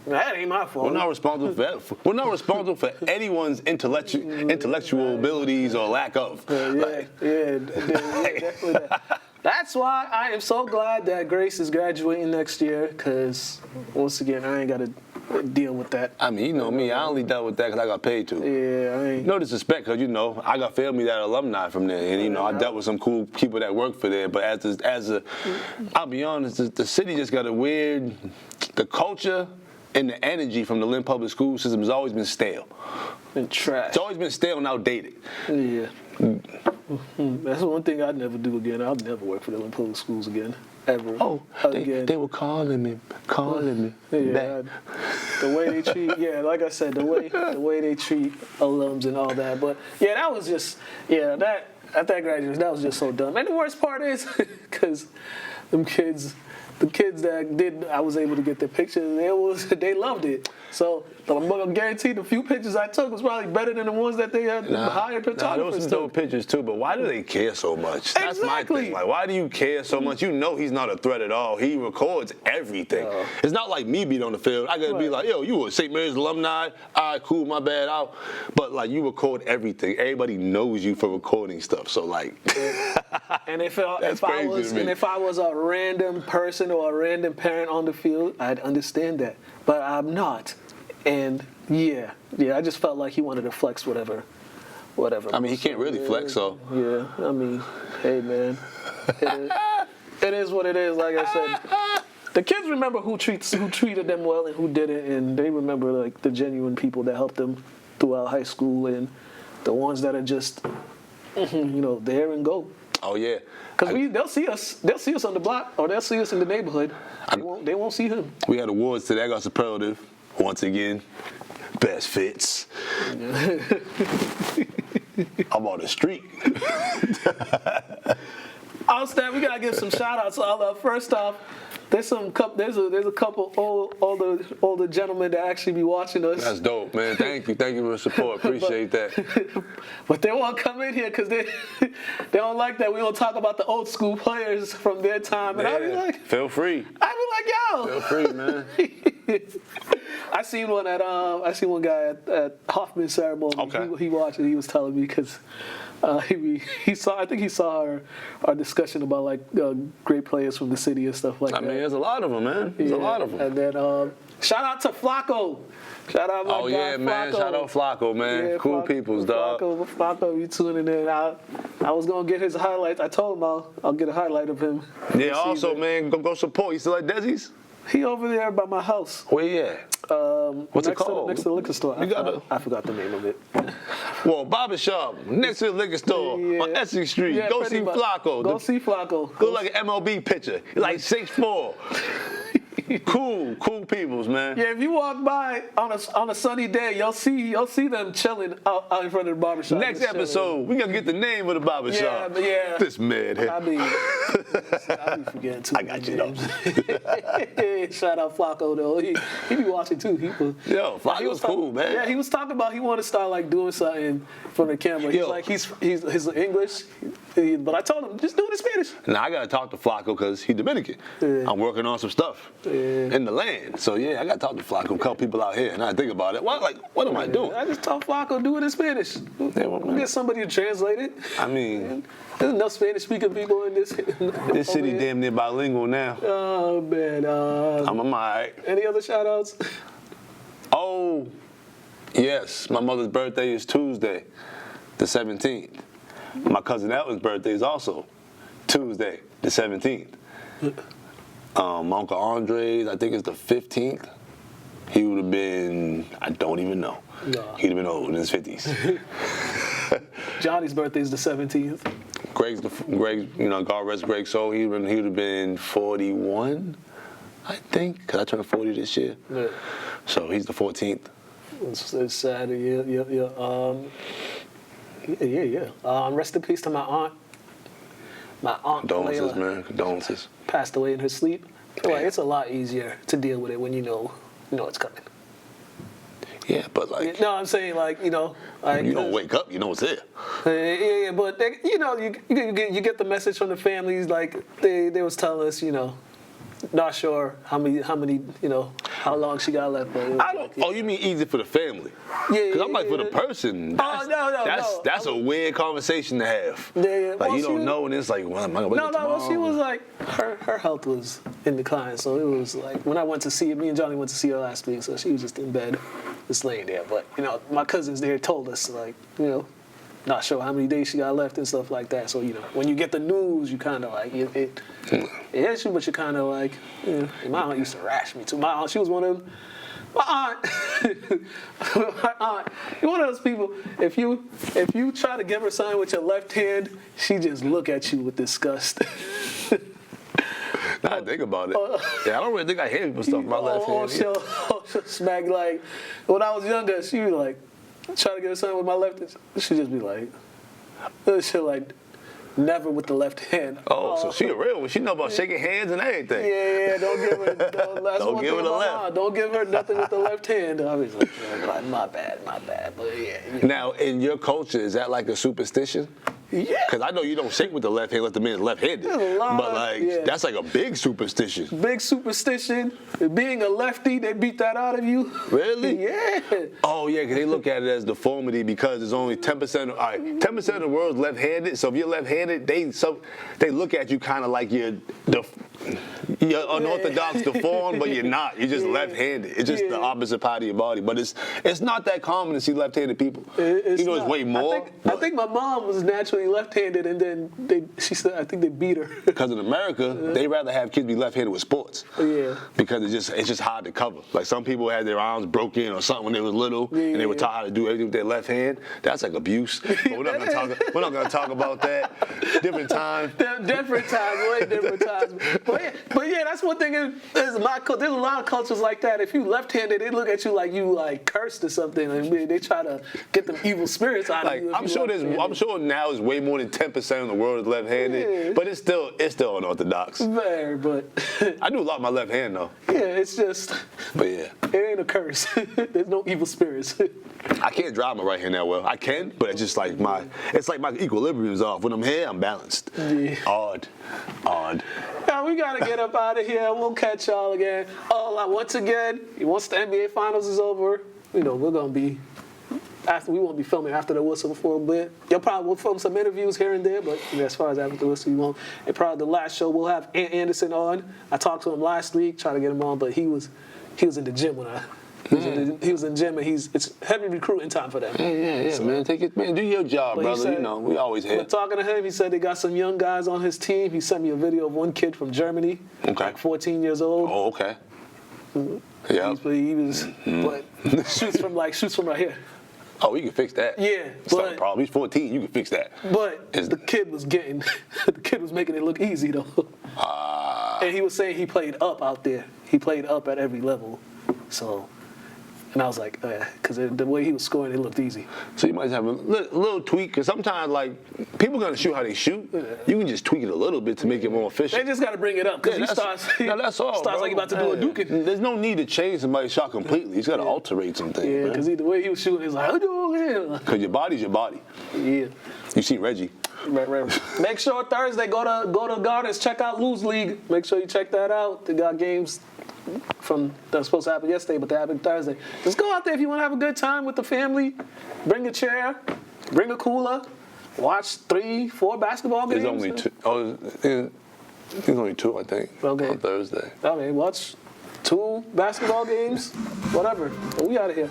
That ain't my fault. We're not responsible for anyone's intellectual abilities or lack of. Definitely that. That's why I am so glad that Grace is graduating next year, because once again, I ain't got to deal with that. I mean, you know me, I only dealt with that because I got paid to. Yeah, I ain't. No disrespect, because, you know, I got family that are alumni from there. And, you know, I dealt with some cool people that work for there. But I'll be honest, the city just got the culture and the energy from the Lynn Public School system has always been stale. Been trash. It's always been stale and outdated. Yeah. That's one thing I'd never do again. I'll never work for the Lynn Public Schools again. Ever. Oh, they were calling me. Yeah, the way they treat, like I said, the way they treat alums and all that. But yeah, that was just, that at that graduation, that was just so dumb. And the worst part is, because the kids that I was able to get their pictures, they loved it. So I'm guaranteed the few pictures I took was probably better than the ones that they had hired photographers. Those some dope pictures too, but why do they care so much? That's my thing. Like, why do you care so much? You know he's not a threat at all. He records everything. It's not like me being on the field. I gotta be like, yo, you a St. Mary's alumni? All right, cool, my bad, out. But like, you record everything. Everybody knows you for recording stuff. So like, and if I was a random person or a random parent on the field, I'd understand that. But I'm not. And I just felt like he wanted to flex whatever. I mean, he can't really flex, so. Yeah, I mean, hey, man. It is what it is, like I said. The kids remember who treated them well and who didn't, and they remember, like, the genuine people that helped them throughout high school and the ones that are just, there and go. Oh, yeah. Because they'll see us on the block, or they'll see us in the neighborhood. They won't see him. We had awards today. I got superlative. Once again, best fits. I'm on the street. Stan, we gotta give some shout outs. First off, there's a couple older gentlemen that actually be watching us. That's dope, man. Thank you for the support. Appreciate that. But they won't come in here because they don't like that we don't talk about the old school players from their time. And I be like, feel free. I be like, yo, feel free, man. I seen one guy at Hoffman ceremony. Okay. He watched it. He was telling me because he saw our discussion about like great players from the city and stuff like that. I mean, there's a lot of them, man. There's a lot of them. And then shout out to Flacco. Shout out my guy, man. Flacco. Shout out Flacco, man. Yeah, cool peoples, dog. Flacco, you tuning in. I was gonna get his highlights. I told him I'll get a highlight of him. Yeah. Also, man, go support. You still at Desi's? He over there by my house. Where you at? What's it called? Next to the liquor store. I forgot the name of it. Well, barbershop next to the liquor store on Essex Street. Yeah, go see much. Flacco. Go see Flacco. Look like an MLB pitcher. He's like 6'4". Cool peoples, man. Yeah, if you walk by on a sunny day, you'll see them chilling out in front of the barbershop. Next episode, we gonna get the name of the barbershop. Yeah. This man here. I be forgetting too. I got you though. Shout out Flacco though. He be watching too. Flacco's cool, man. Yeah, he was talking about he wanted to start like doing something from the camera. He's like he's English, but I told him just do it in Spanish. Now I gotta talk to Flacco because he's Dominican. Yeah. I'm working on some stuff in the land, so I gotta talk to Flacco. A couple people out here, and I think about it. What am I doing? I just told Flacco do it in Spanish. We'll get somebody to translate it. I mean, there's enough Spanish-speaking people in this. This city damn near bilingual now. Oh man, I'm alright. Any other shout-outs? Oh, yes. My mother's birthday is Tuesday, the 17th. My cousin Elton's birthday is also Tuesday, the 17th. My Uncle Andre's, I think it's the 15th. He would have been, I don't even know. No. He'd have been old in his 50s. Johnny's birthday is the 17th. Greg, God rest Greg soul, he would have been 41. I think, because I turned 40 this year. Yeah. So he's the 14th. It's sad. Yeah. Rest in peace to my aunt. My aunt Condolences, Layla man. Condolences. passed away in her sleep. Like, it's a lot easier to deal with it when you know it's coming. Yeah, but like, No, I'm saying like you don't wake up, you know it's there. Yeah, but you get the message from the families. Like they was telling us, not sure how many, how long she got left. But I don't. Oh, you mean easy for the family? Yeah, Because I'm like, for the person, that's a weird conversation to have. Yeah. Like, you don't know, and it's like, well, am I gonna wake up tomorrow? Well, she was like, her health was in decline, so it was like when I went to see her, me and Johnny went to see her last week, so she was just in bed, just laying there. But my cousins there told us like, not sure how many days she got left and stuff like that. So when you get the news, you kind of like it hits you, but you kind of like, my aunt used to rash me too. My aunt, she was one of them. My aunt, one of those people. If you try to give her something with your left hand, she just look at you with disgust. Now I think about it. Yeah, I don't really think I hear people stuff about left hand. She'll smack like when I was younger. She was like try to get her something with my left hand. She'd just be like, she'll like. Never with the left hand. Oh, so she a real one. She know about shaking hands and everything. Yeah, don't give her. Don't give her the left. Don't give her nothing with the left hand. I was like, my bad. But yeah. Now, in your culture, is that like a superstition? Yeah. Because I know you don't shake with the left hand, let the man left-handed. But like, that's like a big superstition. Big superstition. Being a lefty, they beat that out of you. Really? Yeah. Oh yeah, because they look at it as deformity because it's only 10%. All right, 10% of the world's left-handed. So if you're left-handed, they look at you kind of like you're unorthodox, deformed, but you're not. You're just left-handed. It's just the opposite part of your body. But it's not that common to see left-handed people. It's way more. I think my mom was naturally left-handed, and then she said I think they beat her. Because in America, they rather have kids be left-handed with sports. Yeah. Because it's just hard to cover. Like some people had their arms broken or something when they were little, and they were taught how to do everything with their left hand. That's like abuse. But we're not gonna talk about that. Different time. Different times, way different times. But yeah, that's one thing. There's a lot of cultures like that. If you left-handed, they look at you like you like cursed or something. I mean, they try to get them evil spirits out of you. I'm sure now is way more than 10% of the world is left-handed, but it's still unorthodox. Very, but I do a lot with my left hand though. Yeah, it's just. But yeah, it ain't a curse. There's no evil spirits. I can't drive my right hand that well. I can, but it's just like my equilibrium is off. When I'm here, I'm balanced. Yeah. Odd. Now we gotta get up out of here. We'll catch y'all again. Once again, once the NBA Finals is over, we're gonna be. We won't be filming after the whistle for a bit. We'll film some interviews here and there, but as far as after the whistle, we won't. And probably the last show we'll have Ant Anderson on. I talked to him last week, trying to get him on, but he was in the gym when he was in the gym, and it's heavy recruiting time for them. Yeah, so, man. Do your job, brother. Said, we always here. But talking to him, he said they got some young guys on his team. He sent me a video of one kid from Germany, like 14 years old. Oh, okay. Yeah. He was, but shoots from right here. Oh, we can fix that. Yeah, it's not a problem. He's 14. You can fix that. But the kid was making it look easy though. And he was saying he played up out there. He played up at every level. So, and I was like, because the way he was scoring, it looked easy. So you might have a little tweak, because sometimes like people gonna shoot how they shoot. Yeah. You can just tweak it a little bit to make it more efficient. They just got to bring it up because that's all. Starts like you about to do a duking. There's no need to change somebody's shot completely. He's got to alterate some things. Yeah, because the way he was shooting, he's like, because your body's your body. Yeah. You see Reggie. Right. Make sure Thursday go to Gardens, check out Lose League. Make sure you check that out. They got games that were supposed to happen yesterday, but they happen Thursday. Just go out there if you want to have a good time with the family. Bring a chair, bring a cooler, watch 3-4 basketball games. There's only two. Oh, there's only two, I think. Okay. On Thursday. Okay, watch 2 basketball games, whatever. But we out of here.